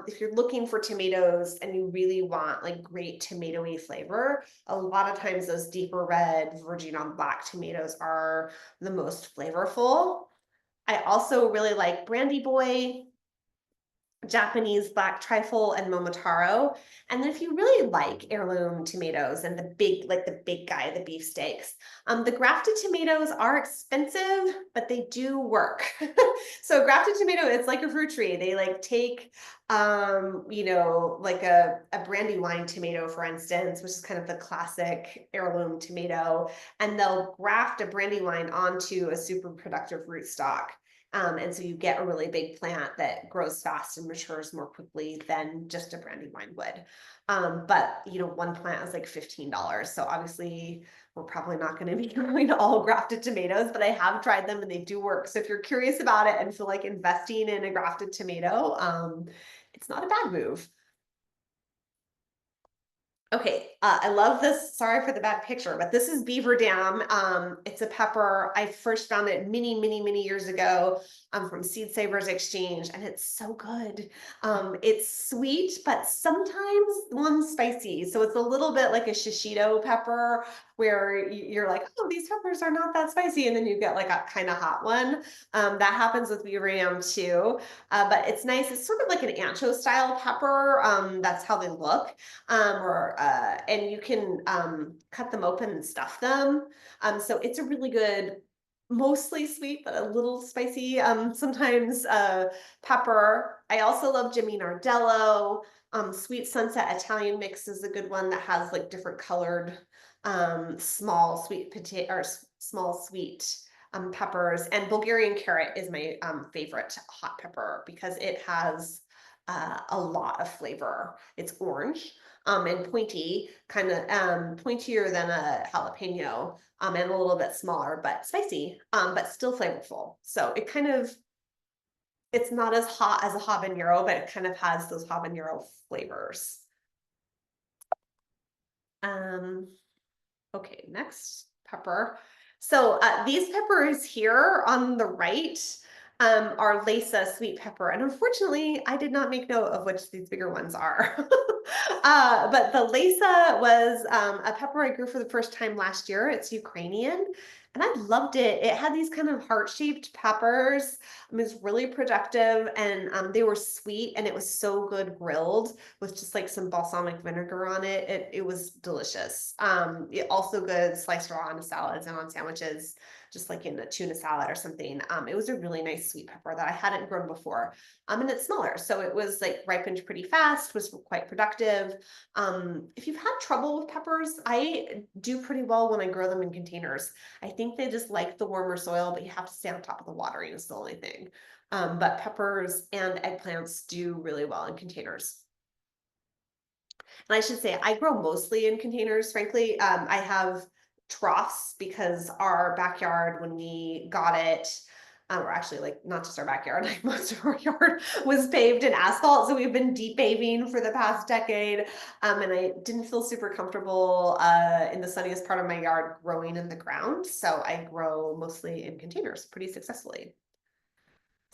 [SPEAKER 1] if you're looking for tomatoes and you really want like great tomatoey flavor, a lot of times those deeper red verging on black tomatoes are the most flavorful. I also really like Brandy Boy, Japanese black trifle, and Momotaro. And then if you really like heirloom tomatoes and the big guy, the beefsteaks, the grafted tomatoes are expensive, but they do work. So grafted tomato, it's like a fruit tree. They like take, you know, like a brandywine tomato, for instance, which is kind of the classic heirloom tomato, and they'll graft a brandywine onto a super productive rootstock. And so you get a really big plant that grows fast and matures more quickly than just a brandywine would. But you know, one plant is like $15. So obviously we're probably not going to be growing all grafted tomatoes, but I have tried them and they do work. So if you're curious about it and feel like investing in a grafted tomato, it's not a bad move. Okay, I love this. Sorry for the bad picture, but this is Beaver Dam. It's a pepper. I first found it many, many, many years ago from Seed Savers Exchange, and it's so good. It's sweet, but sometimes one's spicy. So it's a little bit like a shishito pepper, where you're like, oh, these peppers are not that spicy. And then you get like a kind of hot one. That happens with Uriam too. But it's nice. It's sort of like an ancho style pepper. That's how they look. And you can cut them open and stuff them. So it's a really good, mostly sweet, but a little spicy. Sometimes pepper. I also love Jimmy Nardello. Sweet Sunset Italian Mix is a good one that has like different colored small sweet potato or small sweet peppers. And Bulgarian carrot is my favorite hot pepper because it has a lot of flavor. It's orange and pointy, kind of pointier than a jalapeno, and a little bit smaller, but spicy, but still flavorful. So it kind of, it's not as hot as a habanero, but it kind of has those habanero flavors. Okay, next pepper. So these peppers here on the right are Lesa sweet pepper. And unfortunately, I did not make note of which these bigger ones are. But the Lesa was a pepper I grew for the first time last year. It's Ukrainian. And I loved it. It had these kind of heart-shaped peppers. It was really productive, and they were sweet, and it was so good grilled with just like some balsamic vinegar on it. It was delicious. It also good sliced raw on salads and on sandwiches, just like in a tuna salad or something. It was a really nice sweet pepper that I hadn't grown before. And it's smaller, so it was like ripened pretty fast, was quite productive. If you've had trouble with peppers, I do pretty well when I grow them in containers. I think they just like the warmer soil, but you have to stay on top of the watering is the only thing. But peppers and eggplants do really well in containers. And I should say, I grow mostly in containers, frankly. I have troughs because our backyard, when we got it, or actually like not just our backyard, like most of our yard was paved in asphalt. So we've been deep paving for the past decade. And I didn't feel super comfortable in the sunniest part of my yard growing in the ground. So I grow mostly in containers pretty successfully.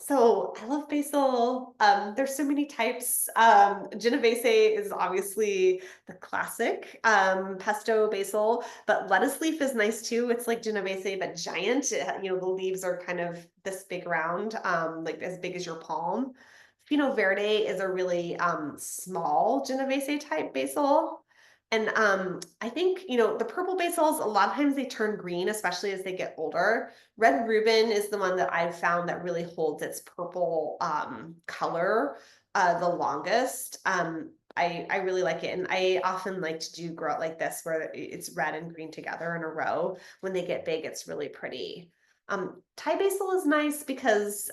[SPEAKER 1] So I love basil. There's so many types. Genovese is obviously the classic pesto basil, but lettuce leaf is nice too. It's like Genovese, but giant. The leaves are kind of this big round, like as big as your palm. Fino Verde is a really small Genovese type basil. And I think, the purple basils, a lot of times they turn green, especially as they get older. Red Reuben is the one that I've found that really holds its purple color the longest. I really like it. And I often like to grow it like this, where it's red and green together in a row. When they get big, it's really pretty. Thai basil is nice because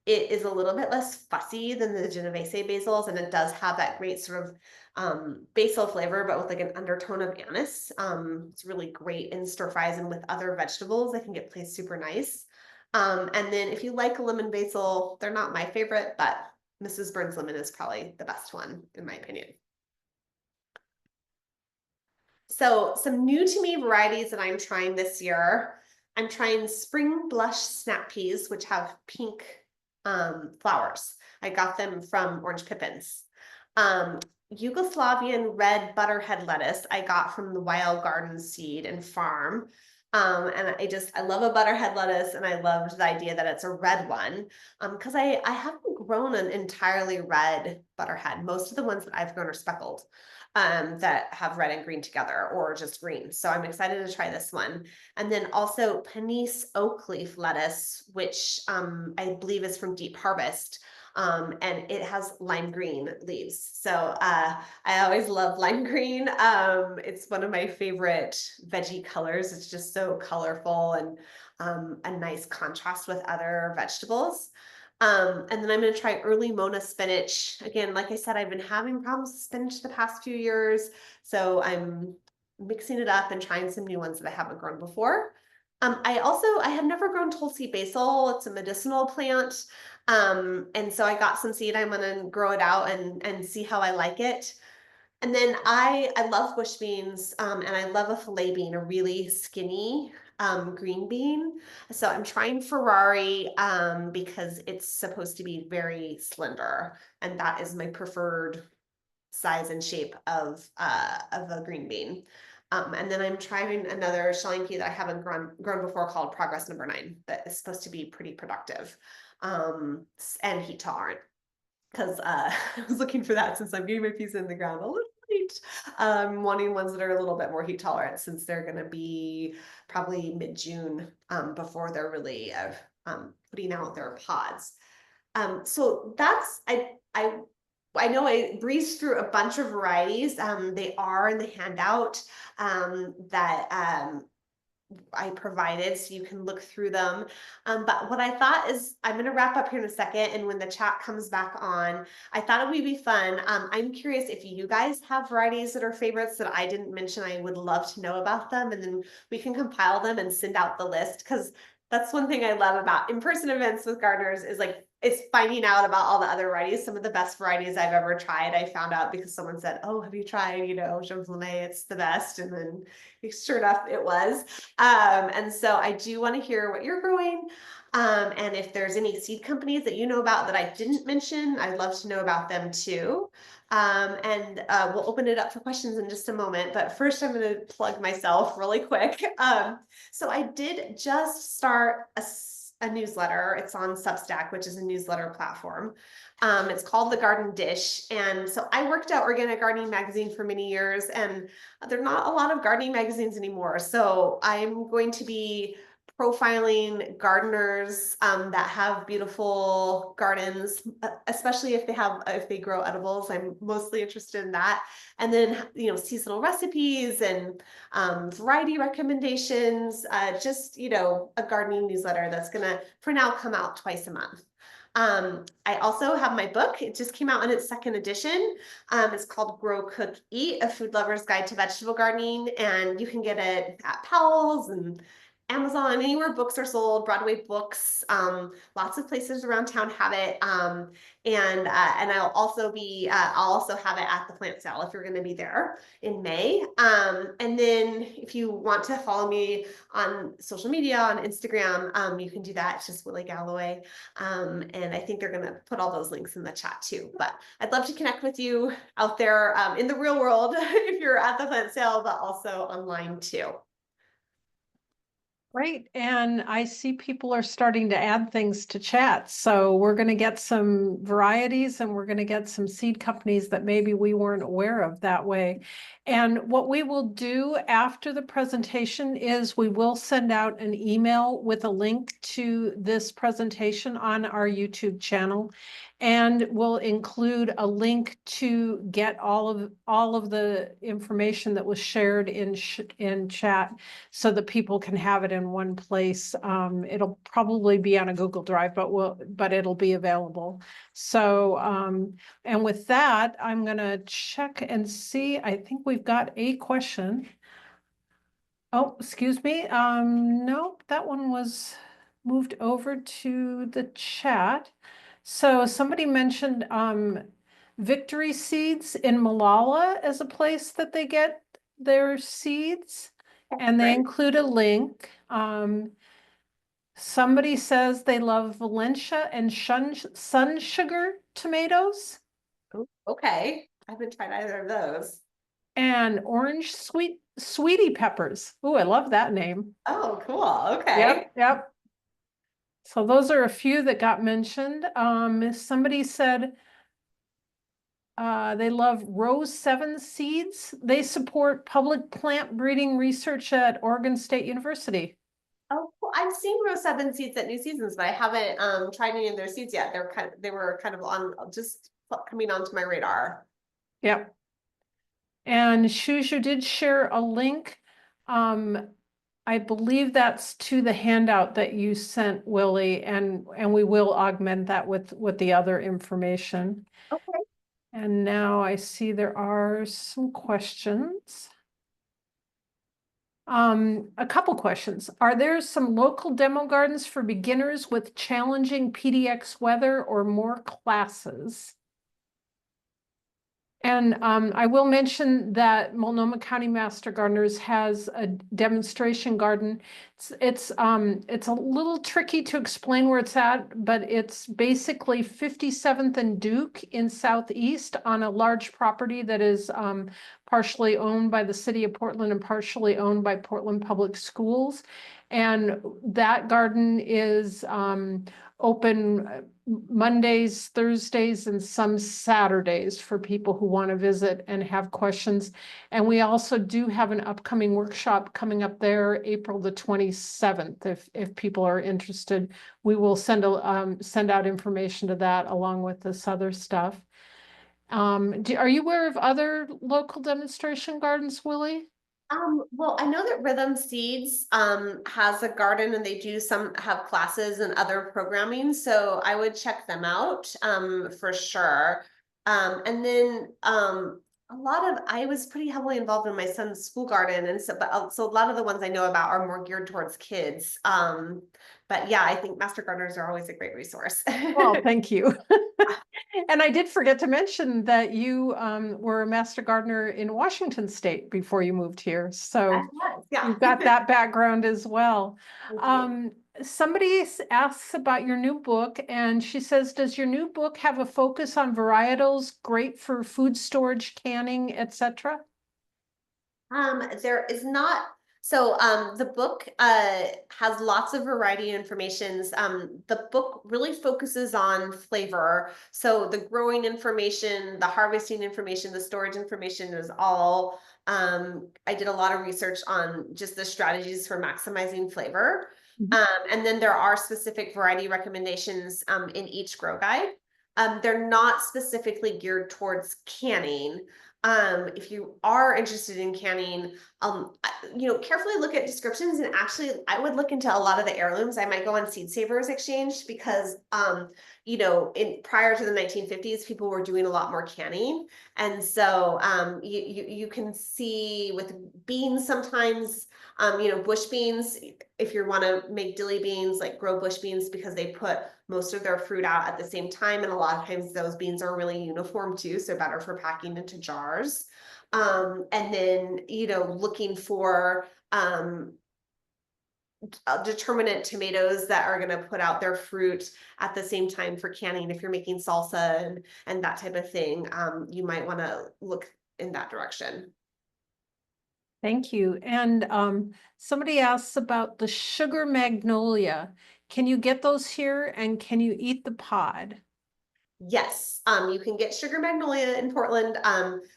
[SPEAKER 1] it is a little bit less fussy than the Genovese basils, and it does have that great sort of basil flavor, but with like an undertone of anise. It's really great in stir fries and with other vegetables. I think it plays super nice. And then if you like lemon basil, they're not my favorite, but Mrs. Burns lemon is probably the best one in my opinion. So some new to me varieties that I'm trying this year. I'm trying spring blush snap peas, which have pink flowers. I got them from Orange Pippins. Yugoslavian red butterhead lettuce I got from the Wild Garden Seed and Farm. And I love a butterhead lettuce, and I loved the idea that it's a red one. Because I haven't grown an entirely red butterhead. Most of the ones that I've grown are speckled, that have red and green together, or just green. So I'm excited to try this one. And then also Panisse oak leaf lettuce, which I believe is from Deep Harvest. And it has lime green leaves. So I always love lime green. It's one of my favorite veggie colors. It's just so colorful and a nice contrast with other vegetables. And then I'm going to try early Mona spinach. Again, like I said, I've been having problems with spinach the past few years. So I'm mixing it up and trying some new ones that I haven't grown before. I have never grown Tulsi basil. It's a medicinal plant. And so I got some seed. I'm gonna grow it out and see how I like it. And then I love bush beans, and I love a filet bean, a really skinny green bean. So I'm trying Ferrari because it's supposed to be very slender, and that is my preferred size and shape of a green bean. And then I'm trying another shelling pea that I haven't grown before called Progress Number 9 that is supposed to be pretty productive and heat tolerant. Because I was looking for that since I'm getting my peas in the ground a little late. Wanting ones that are a little bit more heat tolerant since they're going to be probably mid-June before they're really putting out their pods. So that's I know I breezed through a bunch of varieties. They are in the handout that I provided, so you can look through them. But what I thought is, I'm going to wrap up here in a second, and when the chat comes back on, I thought it would be fun. I'm curious if you guys have varieties that are favorites that I didn't mention. I would love to know about them, and then we can compile them and send out the list, because that's one thing I love about in-person events with gardeners is like it's finding out about all the other varieties. Some of the best varieties I've ever tried, I found out because someone said, "Oh, have you tried, James Lemay? It's the best." And then sure enough, it was. And so I do want to hear what you're growing. And if there's any seed companies that you know about that I didn't mention, I'd love to know about them too. And we'll open it up for questions in just a moment. But first, I'm going to plug myself really quick. So I did just start a newsletter. It's on Substack, which is a newsletter platform. It's called The Garden Dish. And so I worked at Organic Gardening Magazine for many years, and there are not a lot of gardening magazines anymore. So I'm going to be profiling gardeners that have beautiful gardens, especially if they grow edibles. I'm mostly interested in that. And then, seasonal recipes and variety recommendations, just, a gardening newsletter that's gonna, for now, come out twice a month. I also have my book. It just came out in its second edition. It's called Grow, Cook, Eat, A Food Lover's Guide to Vegetable Gardening. And you can get it at Powell's and Amazon, anywhere books are sold, Broadway Books, lots of places around town have it. And I'll also have it at the plant sale if you're going to be there in May. And then if you want to follow me on social media, on Instagram, you can do that. It's just Willi Galloway. And I think they're going to put all those links in the chat too. But I'd love to connect with you out there in the real world if you're at the plant sale, but also online too.
[SPEAKER 2] Great. And I see people are starting to add things to chat. So we're going to get some varieties and we're going to get some seed companies that maybe we weren't aware of that way. And what we will do after the presentation is we will send out an email with a link to this presentation on our YouTube channel. And we'll include a link to get all of the information that was shared in chat so that people can have it in one place. It'll probably be on a Google Drive, but it'll be available. So, and with that, I'm gonna check and see. I think we've got a question. Oh, excuse me. No, that one was moved over to the chat. So somebody mentioned Victory Seeds in Malala as a place that they get their seeds, and they include a link. Somebody says they love Valencia and sun sugar tomatoes.
[SPEAKER 1] Ooh, okay, I haven't tried either of those.
[SPEAKER 2] And orange sweetie peppers. Oh, I love that name.
[SPEAKER 1] Oh, cool. Okay.
[SPEAKER 2] Yep. So those are a few that got mentioned. Somebody said they love Rose 7 seeds. They support public plant breeding research at Oregon State University.
[SPEAKER 1] Oh, cool. I've seen Rose 7 seeds at New Seasons, but I haven't tried any of their seeds yet. They were kind of on just coming onto my radar.
[SPEAKER 2] Yep. And Shuju did share a link. I believe that's to the handout that you sent, Willi, and we will augment that with the other information.
[SPEAKER 1] Okay.
[SPEAKER 2] And now I see there are some questions. A couple questions. Are there some local demo gardens for beginners with challenging PDX weather or more classes? And I will mention that Multnomah County Master Gardeners has a demonstration garden. It's a little tricky to explain where it's at, but it's basically 57th and Duke in Southeast on a large property that is partially owned by the city of Portland and partially owned by Portland Public Schools. And that garden is open Mondays, Thursdays, and some Saturdays for people who want to visit and have questions. And we also do have an upcoming workshop coming up there, April the 27th. If people are interested, we will send out information to that along with this other stuff. Are you aware of other local demonstration gardens, Willie?
[SPEAKER 1] Well, I know that Rhythm Seeds has a garden and they do some have classes and other programming, so I would check them out for sure. And then a lot of I was pretty heavily involved in my son's school garden, and so a lot of the ones I know about are more geared towards kids. But yeah, I think Master Gardeners are always a great resource.
[SPEAKER 2] Well, thank you. And I did forget to mention that you were a master gardener in Washington State before you moved here. So
[SPEAKER 1] Yeah.
[SPEAKER 2] you've got that background as well.
[SPEAKER 1] Thank you.
[SPEAKER 2] Somebody asks about your new book, and she says, does your new book have a focus on varietals great for food storage, canning, etc.?
[SPEAKER 1] There is not. So the book has lots of variety informations. The book really focuses on flavor. So the growing information, the harvesting information, the storage information is all. I did a lot of research on just the strategies for maximizing flavor. And then there are specific variety recommendations in each grow guide. They're not specifically geared towards canning. If you are interested in canning, carefully look at descriptions, and actually I would look into a lot of the heirlooms. I might go on Seed Savers Exchange because, in prior to the 1950s, people were doing a lot more canning. And so you can see with beans sometimes, bush beans, if you want to make dilly beans, like grow bush beans because they put most of their fruit out at the same time. And a lot of times those beans are really uniform too, so better for packing into jars. And then, looking for determinate tomatoes that are going to put out their fruit at the same time for canning. If you're making salsa and that type of thing, you might want to look in that direction.
[SPEAKER 2] Thank you. And somebody asks about the sugar magnolia. Can you get those here, and can you eat the pod?
[SPEAKER 1] Yes, you can get Sugar Magnolia in Portland.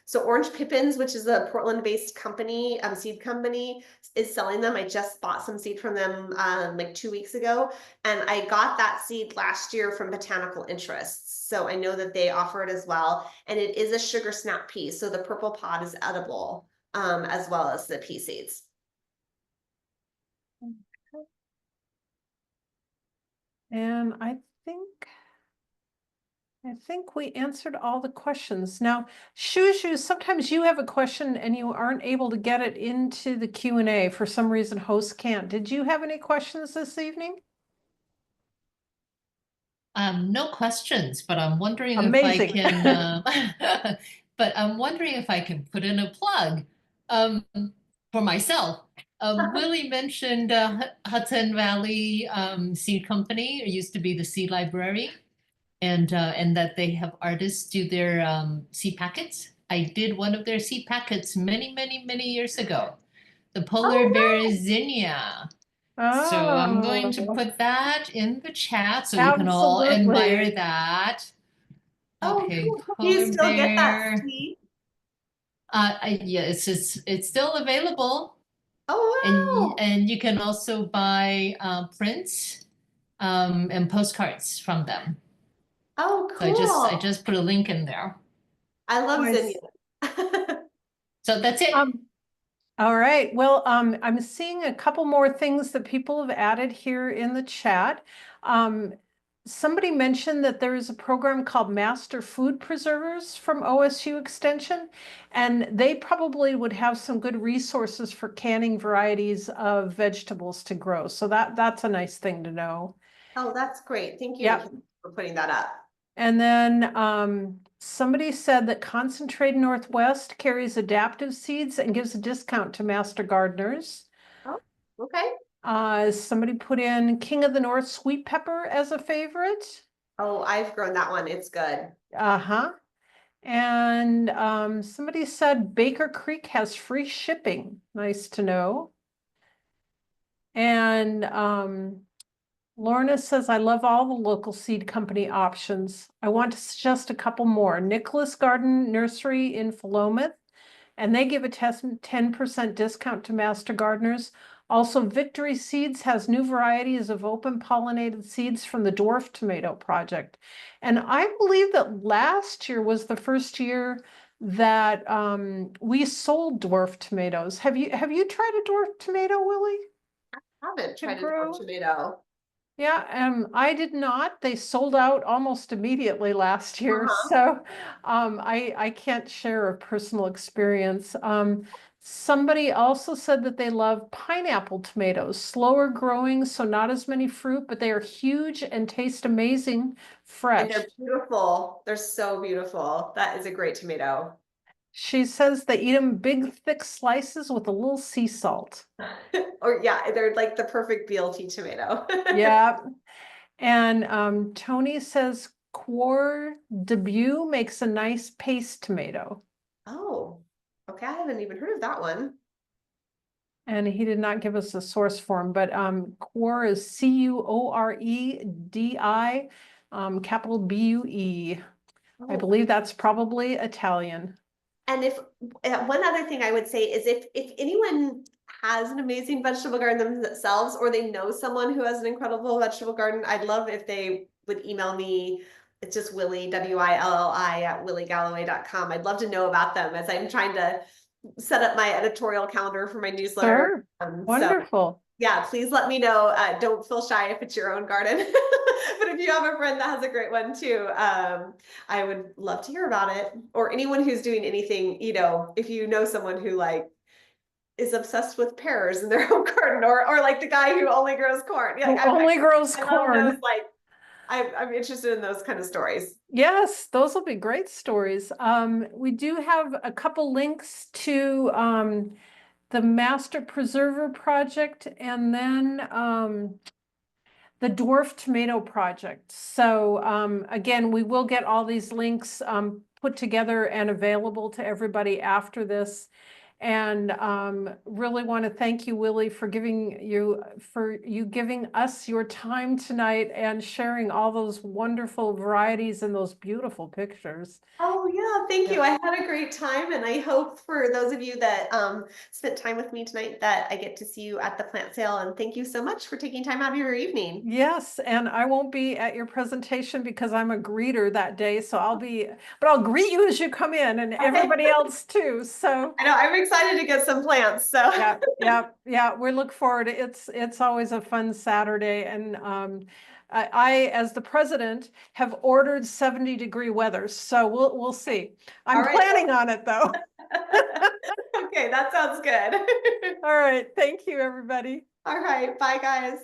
[SPEAKER 1] So Orange Pippins, which is a Portland-based company, seed company, is selling them. I just bought some seed from them like 2 weeks ago, and I got that seed last year from Botanical Interests. So I know that they offer it as well, and it is a sugar snap pea. So the purple pod is edible, as well as the pea seeds.
[SPEAKER 2] And I think we answered all the questions. Now, Shushu, sometimes you have a question and you aren't able to get it into the Q&A. For some reason, hosts can't. Did you have any questions this evening?
[SPEAKER 3] No questions, but I'm wondering
[SPEAKER 2] Amazing.
[SPEAKER 3] if I can, but I'm wondering if I can put in a plug for myself. Willie mentioned Hudson Valley Seed Company. It used to be the Seed Library, and that they have artists do their seed packets. I did one of their seed packets many, many, many years ago. The polar bear zinnia. So I'm going to put that in the chat so you can all admire that. Okay,
[SPEAKER 1] Cool. Do you
[SPEAKER 3] polar
[SPEAKER 1] still get that
[SPEAKER 3] bear.
[SPEAKER 1] seed?
[SPEAKER 3] Yeah, it's still available,
[SPEAKER 1] Oh, wow.
[SPEAKER 3] and you can also buy prints and postcards from them.
[SPEAKER 1] Oh,
[SPEAKER 3] So I
[SPEAKER 1] cool.
[SPEAKER 3] just put a link in there.
[SPEAKER 1] I love
[SPEAKER 2] Nice.
[SPEAKER 1] zinnia.
[SPEAKER 3] So that's it.
[SPEAKER 2] All right. Well, I'm seeing a couple more things that people have added here in the chat. Somebody mentioned that there is a program called Master Food Preservers from OSU Extension, and they probably would have some good resources for canning varieties of vegetables to grow. So that's a nice thing to know.
[SPEAKER 1] Oh, that's great. Thank you,
[SPEAKER 2] Yeah.
[SPEAKER 1] Nikki, for putting that up.
[SPEAKER 2] And then Somebody said that Concentrate Northwest carries adaptive seeds and gives a discount to master gardeners.
[SPEAKER 1] Oh, okay.
[SPEAKER 2] Somebody put in King of the North sweet pepper as a favorite.
[SPEAKER 1] Oh, I've grown that one. It's good.
[SPEAKER 2] Uh-huh. And somebody said Baker Creek has free shipping. Nice to know. And Lorna says, I love all the local seed company options. I want to suggest a couple more. Nicholas Garden Nursery in Philomath, and they give a 10% discount to master gardeners. Also, Victory Seeds has new varieties of open pollinated seeds from the dwarf tomato project. And I believe that last year was the first year that we sold dwarf tomatoes. Have you tried a dwarf tomato, Willie?
[SPEAKER 1] Haven't
[SPEAKER 2] To
[SPEAKER 1] tried a
[SPEAKER 2] grow?
[SPEAKER 1] dwarf tomato.
[SPEAKER 2] Yeah, I did not. They sold out almost immediately last year,
[SPEAKER 1] Uh-huh.
[SPEAKER 2] so I can't share a personal experience. Somebody also said that they love pineapple tomatoes, slower growing, so not as many fruit, but they are huge and taste amazing
[SPEAKER 1] And
[SPEAKER 2] fresh.
[SPEAKER 1] they're beautiful. They're so beautiful. That is a great tomato.
[SPEAKER 2] She says they eat them big, thick slices with a little sea salt.
[SPEAKER 1] Or yeah, they're like the perfect BLT tomato.
[SPEAKER 2] Yeah. And Tony says KUOW debut makes a nice paste tomato.
[SPEAKER 1] Oh, okay. I haven't even heard of that one.
[SPEAKER 2] And he did not give us a source form, but KUOW is CUOREDI, capital BUE. I
[SPEAKER 1] Oh,
[SPEAKER 2] believe that's probably Italian.
[SPEAKER 1] and if one other thing I would say is if anyone has an amazing vegetable garden themselves, or they know someone who has an incredible vegetable garden, I'd love if they would email me. It's just Willi, WILLI at willigalloway.com. I'd love to know about them as I'm trying to set up my editorial calendar for my newsletter.
[SPEAKER 2] Sure.
[SPEAKER 1] So
[SPEAKER 2] Wonderful.
[SPEAKER 1] yeah, please let me know. Don't feel shy if it's your own garden, but if you have a friend that has a great one too, I would love to hear about it. Or anyone who's doing anything, if you know someone who like is obsessed with pears in their own garden, or like the guy who only grows corn. Yeah,
[SPEAKER 2] Who only grows
[SPEAKER 1] I love
[SPEAKER 2] corn.
[SPEAKER 1] those, like I'm interested in those kind of stories.
[SPEAKER 2] Yes, those will be great stories. We do have a couple links to the Master Preserver Project, and then the Dwarf Tomato Project. So again, we will get all these links put together and available to everybody after this. And really want to thank you, Willie, for giving us your time tonight and sharing all those wonderful varieties and those beautiful pictures.
[SPEAKER 1] Oh yeah, thank you. I had a great time, and I hope for those of you that spent time with me tonight that I get to see you at the plant sale. And thank you so much for taking time out of your evening.
[SPEAKER 2] Yes, and I won't be at your presentation because I'm a greeter that day, so but I'll greet you as you come in, and everybody else too. So
[SPEAKER 1] I know I'm excited to get some plants. So
[SPEAKER 2] yeah, we look forward. It's always a fun Saturday, and I, as the president, have ordered 70-degree weather, so we'll see. I'm planning on it though.
[SPEAKER 1] Okay, that sounds good.
[SPEAKER 2] All right, thank you, everybody.
[SPEAKER 1] All right, bye guys.